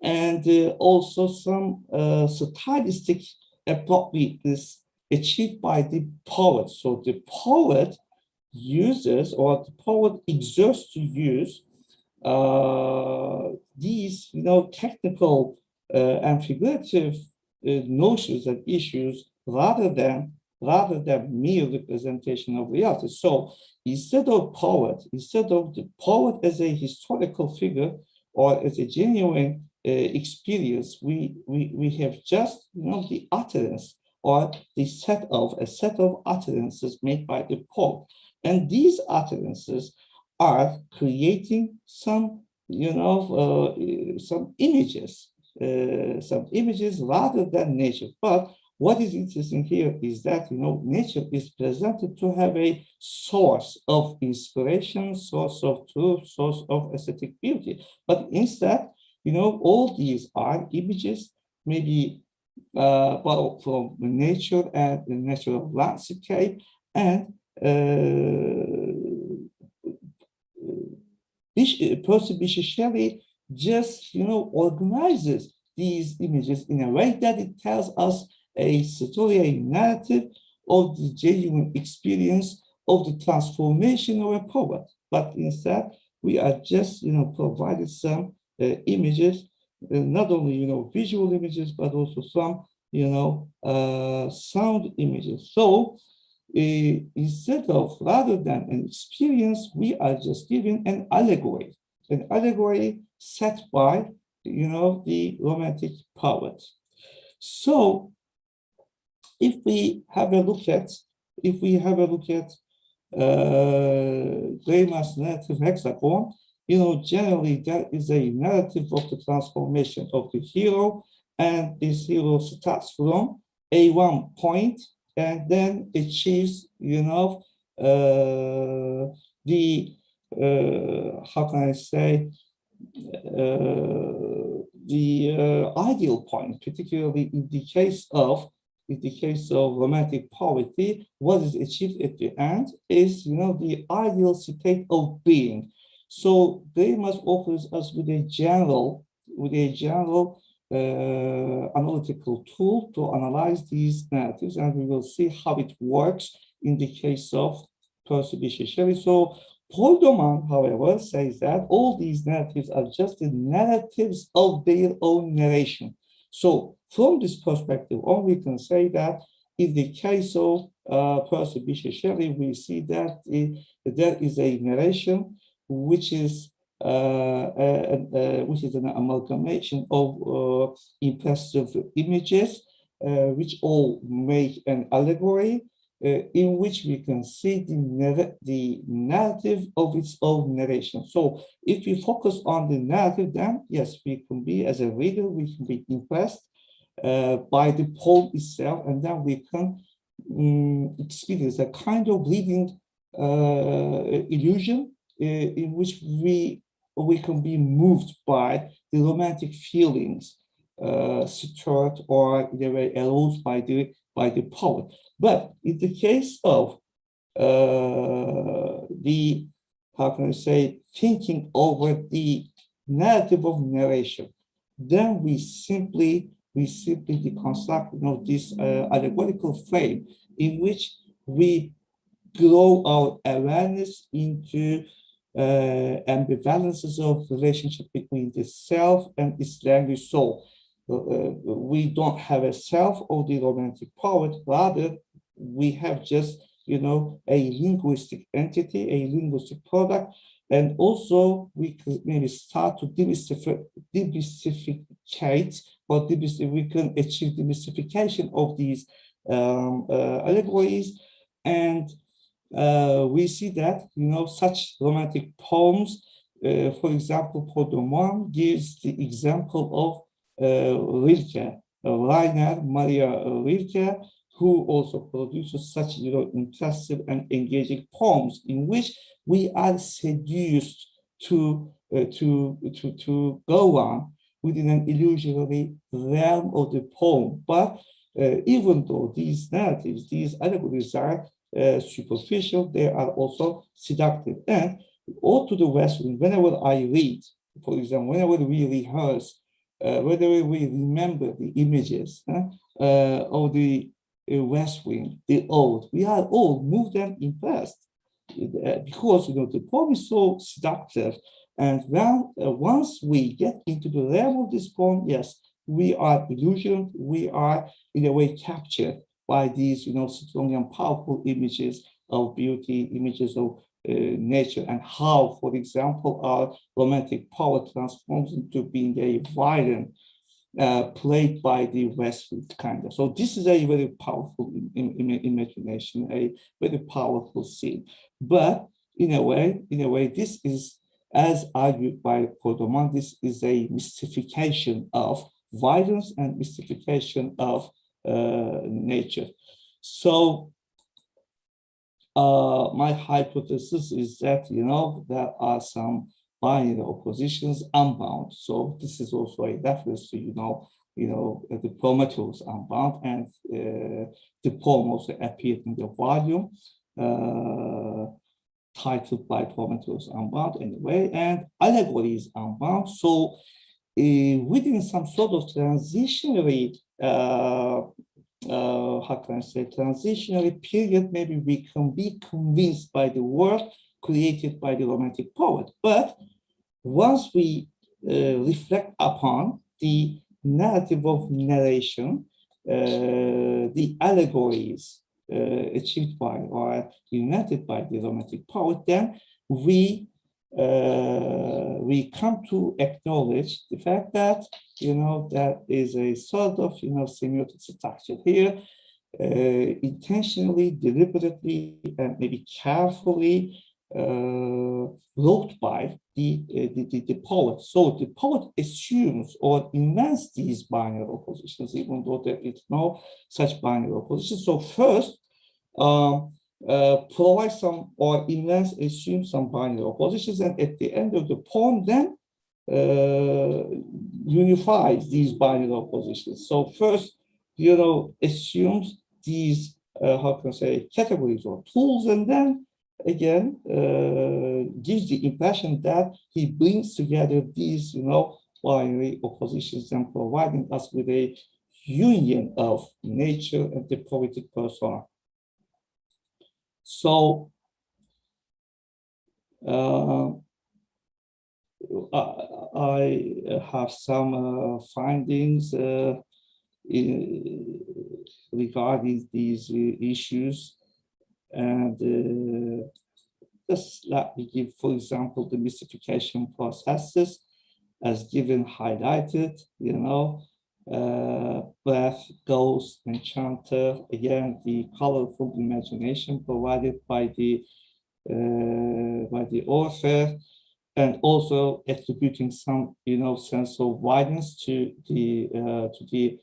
and also some stylistic appropriateness achieved by the poet. So the poet uses, or the poet exerts to use these, technical and figurative notions and issues rather than mere representation of reality. So instead of the poet as a historical figure or as a genuine experience, we have just, the utterance or a set of utterances made by the poem. And these utterances are creating some, some images rather than nature. But what is interesting here is that, nature is presented to have a source of inspiration, source of truth, source of aesthetic beauty. But instead, all these are images, maybe but from nature and the natural landscape, and Percy Bysshe Shelley just, organizes these images in a way that it tells us a story, a narrative of the genuine experience of the transformation of a poet. But instead, we are just, provided some images, not only, visual images, but also some, sound images. So instead of, rather than an experience, we are just given an allegory set by, the Romantic poet. So if we have a look at Greimar's narrative hexagon, generally there is a narrative of the transformation of the hero, and this hero starts from a one point and then achieves, how can I say, the ideal point, particularly in the case of Romantic poetry. What is achieved at the end is, the ideal state of being. So Greimar offers us with a general analytical tool to analyze these narratives, and we will see how it works in the case of Percy Bysshe Shelley. So Paul Doman, however, says that all these narratives are just the narratives of their own narration. So from this perspective on, we can say that in the case of Percy Bysshe Shelley, we see that there is a narration which is an amalgamation of impressive images, which all make an allegory, in which we can see the narrative of its own narration. So if we focus on the narrative, then yes, we can be, as a reader, we can be impressed by the poem itself, and then we can experience a kind of reading illusion in which we can be moved by the romantic feelings stirred or in a way aroused by the poet. But in the case of the, how can I say, thinking over the narrative of narration, then we simply deconstruct, this allegorical frame in which we grow our awareness into ambivalences of relationship between the self and its language soul. We don't have a self of the Romantic poet, rather we have just, a linguistic entity, a linguistic product, and also we can maybe start to demystificate, or we can achieve demystification of these allegories. And we see that, such romantic poems, for example, Paul Doman gives the example of Rilke, Rainer Maria Rilke, who also produces such, impressive and engaging poems in which we are seduced to go on within an illusory realm of the poem. But even though these narratives, these allegories are superficial, they are also seductive. And all to the West Wing, whenever I read, for example, whenever we rehearse, whenever we remember the images of the West Wing, the Ode, we are all moved and impressed because the poem is so seductive. And when once we get into the realm of this poem, yes, we are illusioned, we are in a way captured by these, strong and powerful images of beauty, images of nature, and how, for example, our romantic power transforms into being a violin played by the West Wind, kind of. So this is a very powerful imagination, a very powerful scene. But in a way, this is, as argued by Cordoman, this is a mystification of violence and mystification of nature. So my hypothesis is that, there are some binary oppositions unbound. So this is also a reference to, the Prometheus unbound, and the poem also appeared in the volume titled by Prometheus Unbound anyway, and Allegories Unbound. So within some sort of transitionary, how can I say, transitionary period, maybe we can be convinced by the work created by the Romantic poet. But once we reflect upon the narrative of narration, the allegories achieved by or united by the Romantic poet, then we come to acknowledge the fact that, there is a sort of, semiotic structure here, intentionally, deliberately, and maybe carefully wrote by the poet. So the poet assumes or invents these binary oppositions, even though there is no such binary opposition. So first, provide some or invents, assume some binary oppositions, and at the end of the poem, then unifies these binary oppositions. So first, assumes these, how can I say, categories or tools, and then again gives the impression that he brings together these, binary oppositions and providing us with a union of nature and the poetic persona. So I have some findings regarding these issues, and just let me give, for example, the mystification processes as given, highlighted, breath, ghost, enchanter, again, the colorful imagination provided by the author, and also attributing some, sense of violence to the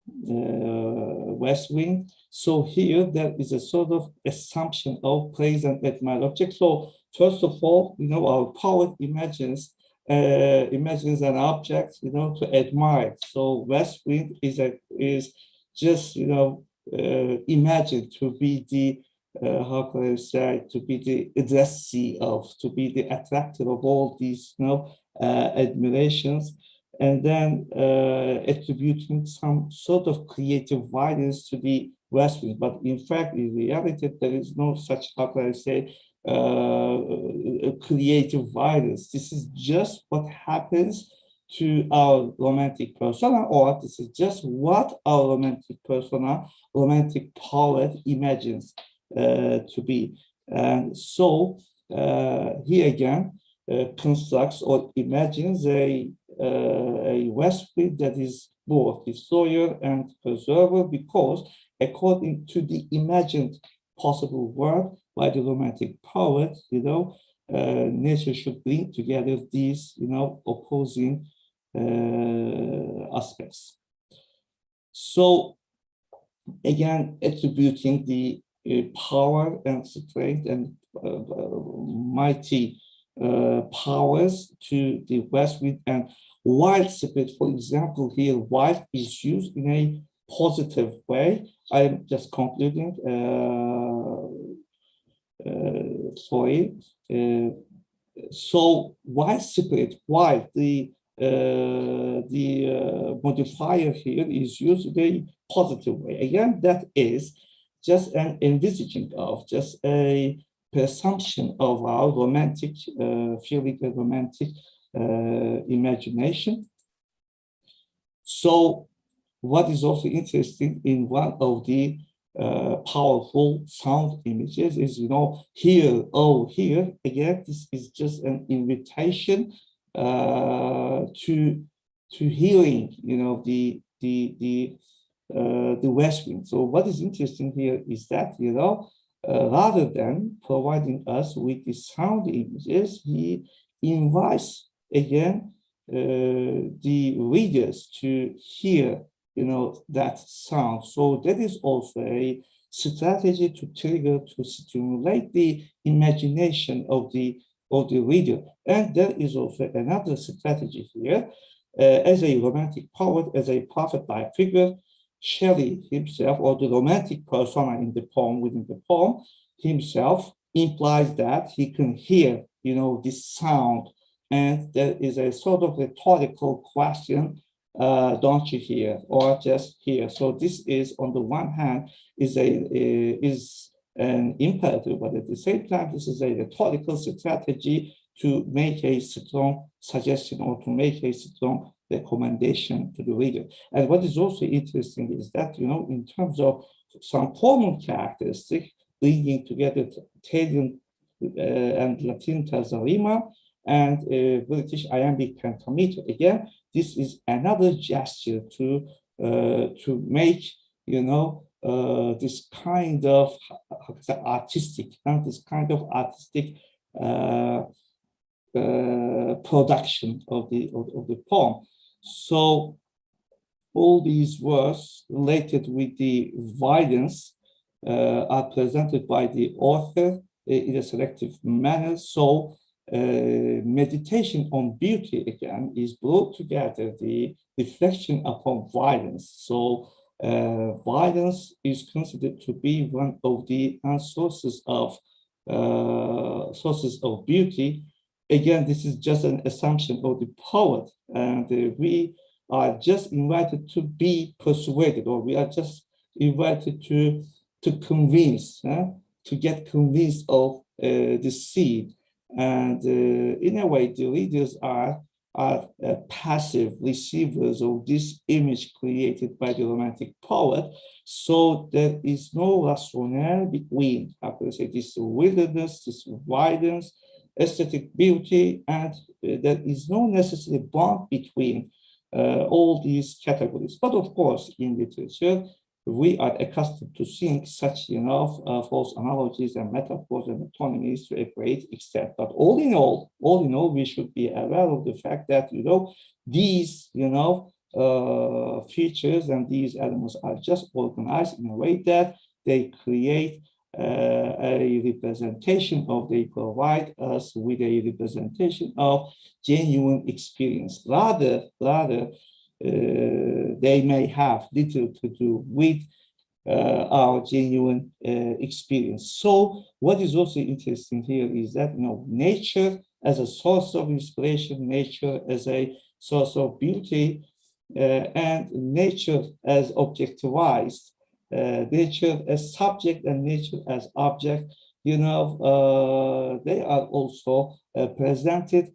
West Wind. So here there is a sort of assumption of praise and admire object. So first of all, our poet imagines an object, to admire. So West Wind is just, imagined to be the how can I say, to be the addressee of, to be the attractor of all these, admirations, and then attributing some sort of creative violence to the West Wind. But in fact, in reality, there is no such, how can I say, creative violence. This is just what happens to our romantic persona, or this is just what our romantic persona, romantic poet imagines to be. And so he again constructs or imagines a West Wind that is both destroyer and preserver, because according to the imagined possible world by the romantic poet, nature should bring together these, opposing aspects. So again, attributing the power and strength and mighty powers to the West Wind, and wild spirit, for example, here wild is used in a positive way. I'm just concluding. Sorry. So wild spirit, wild, the modifier here is used in a positive way. Again, that is just an envisaging of, just a presumption of our romantic feeling, a romantic imagination. So what is also interesting in one of the powerful sound images is, here, oh, here. Again, this is just an invitation to hearing, the West Wind. So what is interesting here is that, rather than providing us with the sound images, he invites again the readers to hear, that sound. So that is also a strategy to trigger, to stimulate the imagination of the reader. And there is also another strategy here. As a romantic poet, as a prophet-like figure, Shelley himself, or the romantic persona in the poem, within the poem himself, implies that he can hear, this sound. And there is a sort of rhetorical question, don't you hear, or just hear? So this is, on the one hand, is an imperative, but at the same time, this is a rhetorical strategy to make a strong suggestion or to make a strong recommendation to the reader. And what is also interesting is that, in terms of some formal characteristics, bringing together Italian and Latin terzarima and British iambic pentameter, again, this is another gesture to make, this kind of artistic, production of the poem. So all these words related with the violence are presented by the author in a selective manner. So meditation on beauty, again, is brought together the reflection upon violence. So violence is considered to be one of the sources of beauty. Again, this is just an assumption of the poet, and we are just invited to be persuaded, or we are just invited to convince, to get convinced of the seed. And in a way, the readers are passive receivers of this image created by the romantic poet. So there is no rationale between, how can I say, this wilderness, this violence, aesthetic beauty, and there is no necessary bond between all these categories. But of course, in literature, we are accustomed to seeing such, false analogies and metaphors and metonymies to a great extent. But all in all, we should be aware of the fact that, these, features and these elements are just organized in a way that they create a representation of, they provide us with a representation of genuine experience. Rather, they may have little to do with our genuine experience. So what is also interesting here is that, nature as a source of inspiration, nature as a source of beauty, and nature as objectivized, nature as subject and nature as object, they are also presented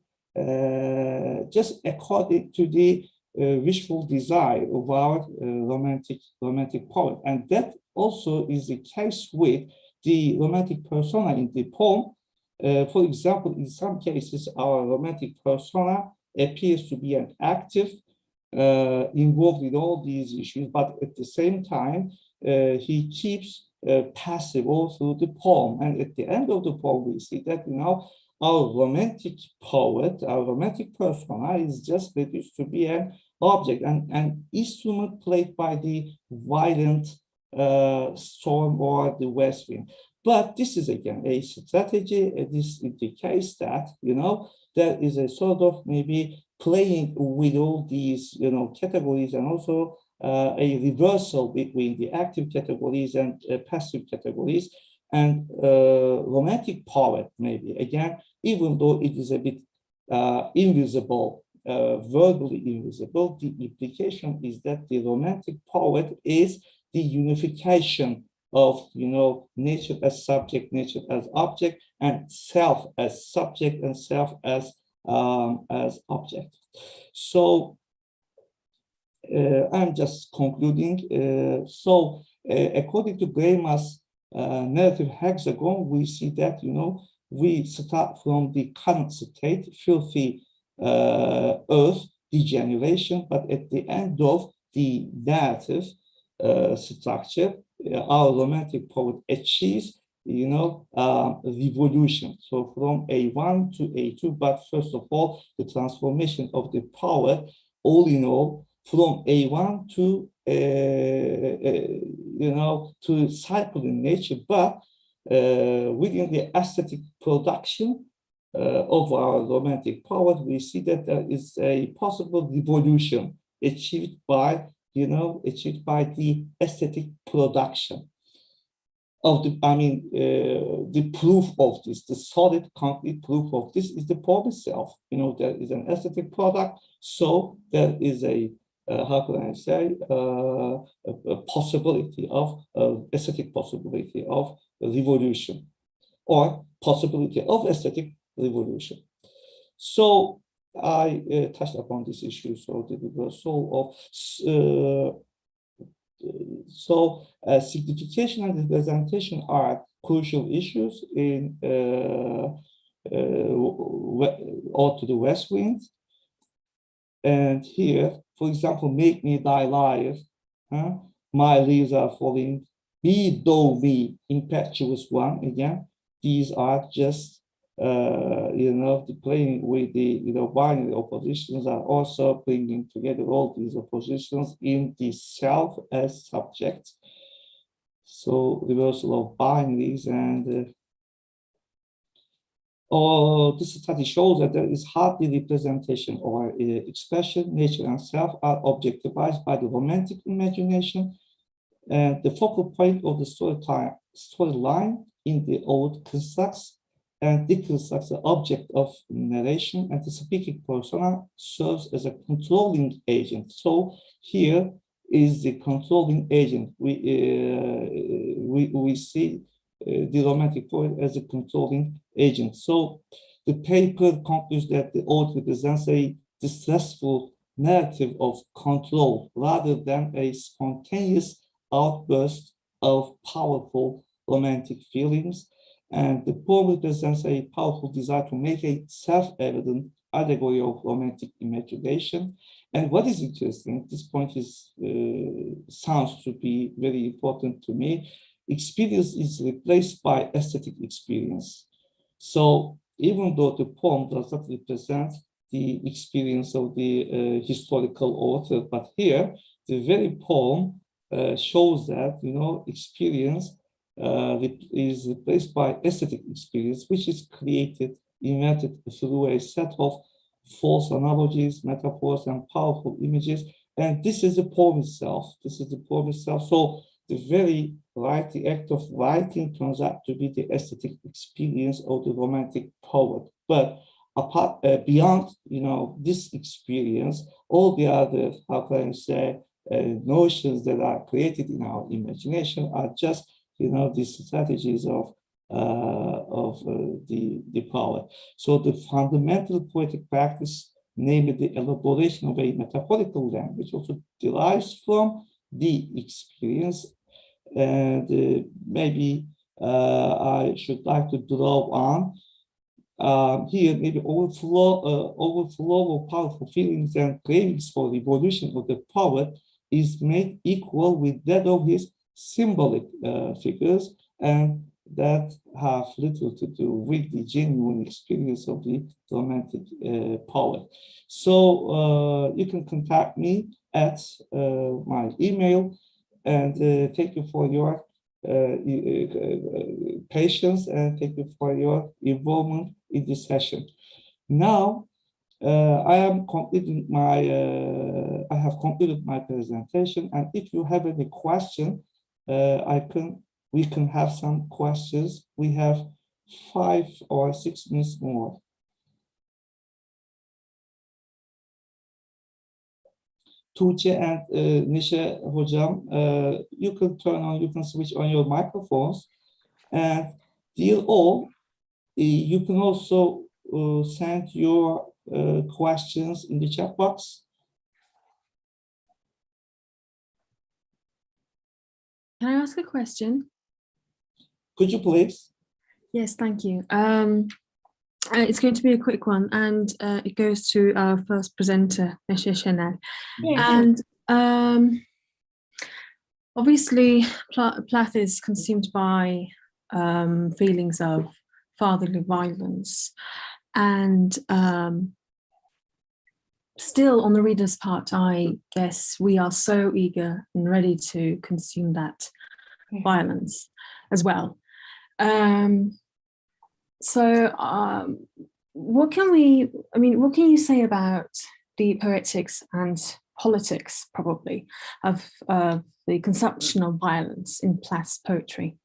just according to the wishful desire of our romantic poet. And that also is the case with the romantic persona in the poem. For example, in some cases, our romantic persona appears to be an active, involved in all these issues, but at the same time, he keeps passive all through the poem. And at the end of the poem, we see that, our romantic poet, our romantic persona is just reduced to be an object, and instrument played by the violent storm or the west wind. But this is again a strategy. This indicates that, there is a sort of maybe playing with all these, categories, and also a reversal between the active categories and passive categories. And romantic poet, maybe, again, even though it is a bit invisible, verbally invisible, the implication is that the romantic poet is the unification of, nature as subject, nature as object, and self as subject and self as object. So I'm just concluding. So according to Greimas narrative hexagon, we see that, we start from the current state, filthy earth, degeneration, but at the end of the narrative structure, our romantic poet achieves, revolution. So from A1 to A2, but first of all, the transformation of the poet, all in all, from A1 to, to cycle in nature, but within the aesthetic production of our romantic poet, we see that there is a possible revolution achieved by the aesthetic production of the, the proof of this, the solid, concrete proof of this is the poem itself. There is an aesthetic product, so there is a, how can I say, a possibility of, aesthetic possibility of revolution, or possibility of aesthetic revolution. So I touched upon this issue, so the reversal of signification and representation are crucial issues in Ode to the West Wind. And here, for example, make me thy lyre, my leaves are falling, be thou me, impetuous one. Again, these are just the playing with the binary oppositions are also bringing together all these oppositions in the self as subject. So reversal of binaries, and this study shows that there is hardly representation or expression. Nature and self are objectivized by the romantic imagination, and the focal point of the storyline in the ode constructs and deconstructs the object of narration, and the speaking persona serves as a controlling agent. So here is the controlling agent. We see the romantic poet as a controlling agent. So the paper concludes that the ode represents a distressful narrative of control rather than a spontaneous outburst of powerful romantic feelings. And the poem represents a powerful desire to make a self-evident allegory of romantic imagination. And what is interesting, this point is sounds to be very important to me. Experience is replaced by aesthetic experience. So even though the poem does not represent the experience of the historical author, but here the very poem shows that experience is replaced by aesthetic experience, which is invented through a set of false analogies, metaphors, and powerful images. And this is the poem itself. So the very the act of writing turns out to be the aesthetic experience of the romantic poet. But beyond this experience, all the other, how can I say, notions that are created in our imagination are just these strategies of the poet. So the fundamental poetic practice, namely the elaboration of a metaphorical language, also derives from the experience. And maybe I should like to draw on here maybe overflow of powerful feelings and cravings for the evolution of the poet is made equal with that of his symbolic figures, and that have little to do with the genuine experience of the romantic poet. So you can contact me at my email, and thank you for your patience, and thank you for your involvement in this session. Now, I have completed my presentation, and if you have any question, we can have some questions. We have 5 or 6 minutes more. Tuğçe and Nisha Hocam, you can switch on your microphones. And dear all, you can also send your questions in the chat box. Can I ask a question? Could you please? Yes, thank you. It's going to be a quick one, and it goes to our first presenter, Neşe Şener. Yeah, And obviously, Plath is consumed by feelings of fatherly violence, and still on the reader's part, I guess we are so eager and ready to consume that violence as well. What can you say about the poetics and politics, probably, of the consumption of violence in Plath's poetry?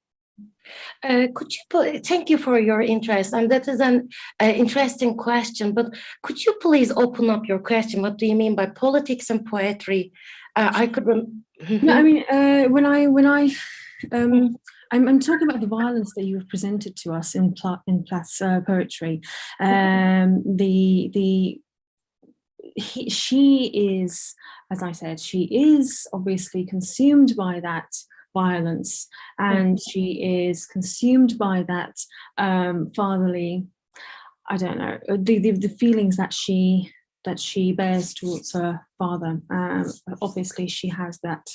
Thank you for your interest, and that is an interesting question, but could you please open up your question? What do you mean by politics and poetry? I couldn't. No, I mean, I'm talking about the violence that you have presented to us in Plath's poetry. She is, as I said, she is obviously consumed by that violence, and she is consumed by that fatherly, I don't know, the feelings that she bears towards her father. Obviously, she has that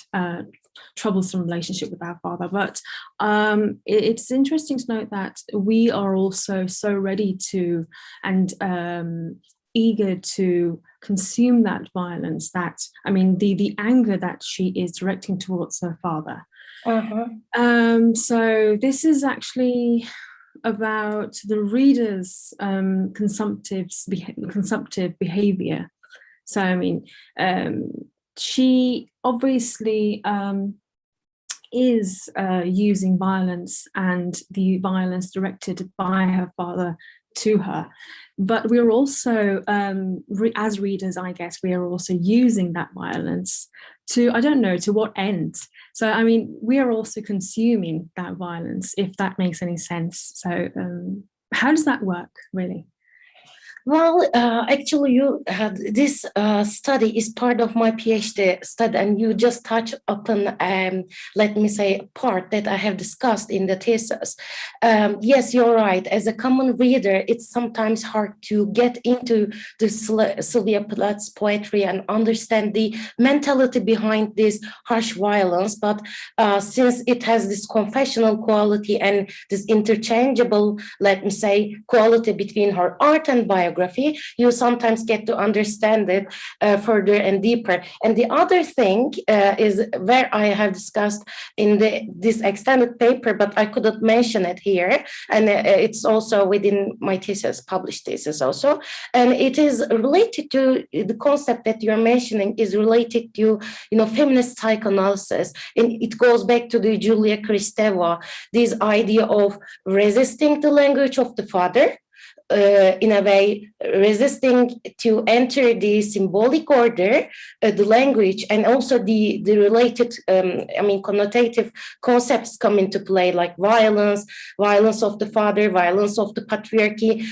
troublesome relationship with our father, but it's interesting to note that we are also so ready to and eager to consume that violence, that, I mean, the anger that she is directing towards her father. So this is actually about the reader's consumptive behavior. So, I mean, she obviously is using violence, and the violence directed by her father to her. But we're also, as readers, I guess, we are also using that violence to, I don't know, to what end. So, I mean, we are also consuming that violence, if that makes any sense. So how does that work, really? Well, actually, this study is part of my PhD study, and you just touched upon, let me say, a part that I have discussed in the thesis. Yes, you're right. As a common reader, it's sometimes hard to get into the Sylvia Plath's poetry and understand the mentality behind this harsh violence. But since it has this confessional quality and this interchangeable, let me say, quality between her art and biography, you sometimes get to understand it further and deeper. And the other thing is where I have discussed in this extended paper, but I couldn't mention it here. And it's also within my thesis, published thesis also. And it is related to the concept that you're mentioning is related to, feminist psychoanalysis. And it goes back to the Julia Kristeva, this idea of resisting the language of the father, in a way, resisting to enter the symbolic order, the language, and also the related, connotative concepts come into play, like violence of the father, violence of the patriarchy.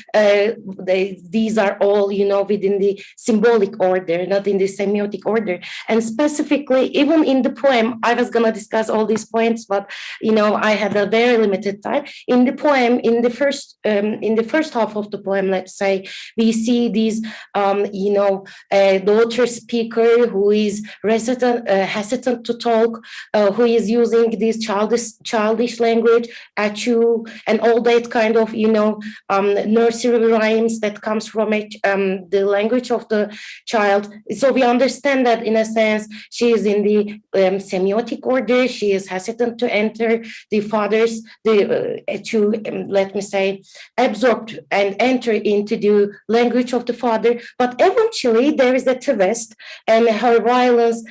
These are all, within the symbolic order, not in the semiotic order. And specifically, even in the poem, I was going to discuss all these points, but, I had a very limited time. In the poem, in the first half of the poem, let's say, we see these, daughter speaker who is hesitant to talk, who is using this childish language, achu, and all that kind of, nursery rhymes that comes from it, the language of the child. So we understand that, in a sense, she is in the semiotic order. She is hesitant to enter the father's, let me say, absorbed and enter into the language of the father. But eventually there is a twist, and her violence,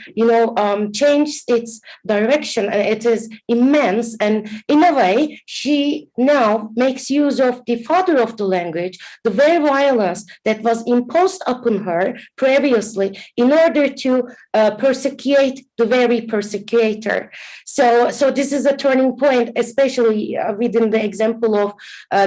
changed its direction, and it is immense. And in a way, she now makes use of the father of the language, the very violence that was imposed upon her previously, in order to persecute the very persecutor. So this is a turning point, especially within the example of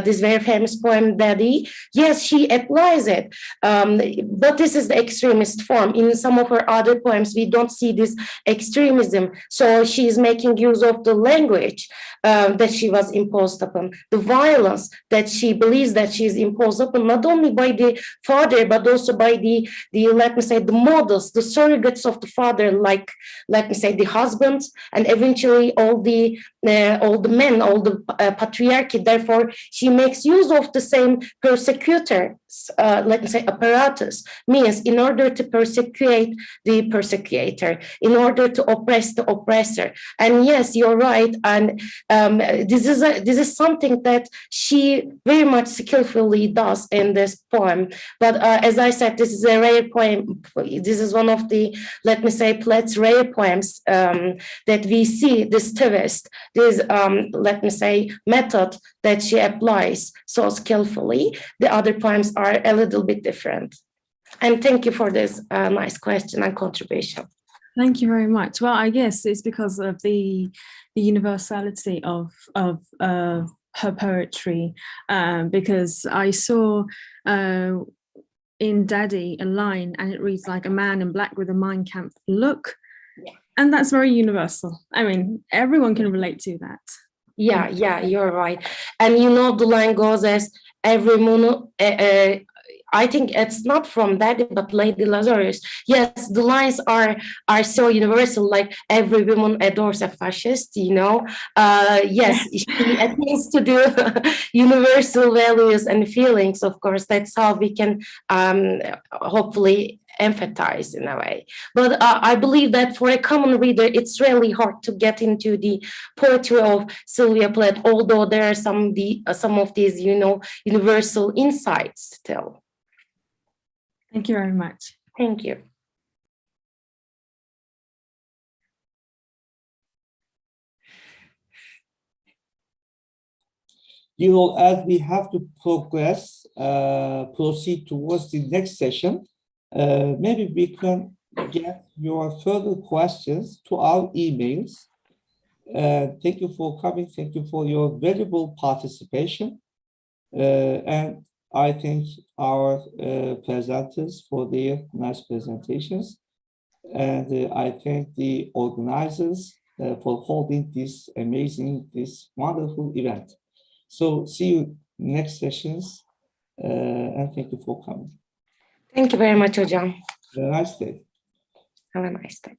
this very famous poem, Daddy body, yes, she applies it. But this is the extremist form. In some of her other poems, we don't see this extremism. So she is making use of the language that she was imposed upon, the violence that she believes that she is imposed upon, not only by the father, but also by the let me say, the models, the surrogates of the father, like, let me say, the husbands, and eventually all the men, all the patriarchy. Therefore, she makes use of the same persecutor, let me say, apparatus, means in order to persecute the persecutor, in order to oppress the oppressor. And yes, you're right. And this is something that she very much skillfully does in this poem. But as I said, this is a rare poem. This is one of the, let me say, Plath's rare poems that we see this twist, this, let me say, method that she applies so skillfully. The other poems are a little bit different. And thank you for this nice question and contribution. Thank you very much. Well, I guess it's because of the universality of her poetry, because I saw in Daddy a line, and it reads like, a man in black with a Mein Kampf look. Yeah. And that's very universal. I mean, everyone can relate to that. Yeah, you're right. And you know, the line goes as, every moon, I think it's not from Daddy, but Lady Lazarus. Yes, the lines are so universal, like every woman adores a fascist, you know. Yes, she attains to the universal values and feelings, of course. That's how we can hopefully empathize in a way. But I believe that for a common reader, it's really hard to get into the poetry of Sylvia Plath, although there are some of these, you know, universal insights still. Thank you very much. Thank you. You know, as we have to proceed towards the next session, maybe we can get your further questions to our emails. Thank you for coming. Thank you for your valuable participation. And I thank our presenters for their nice presentations. And I thank the organizers for holding this amazing, this wonderful event. So see you next sessions, and thank you for coming. Thank you very much, Hocam. Have a nice day. Have a nice day.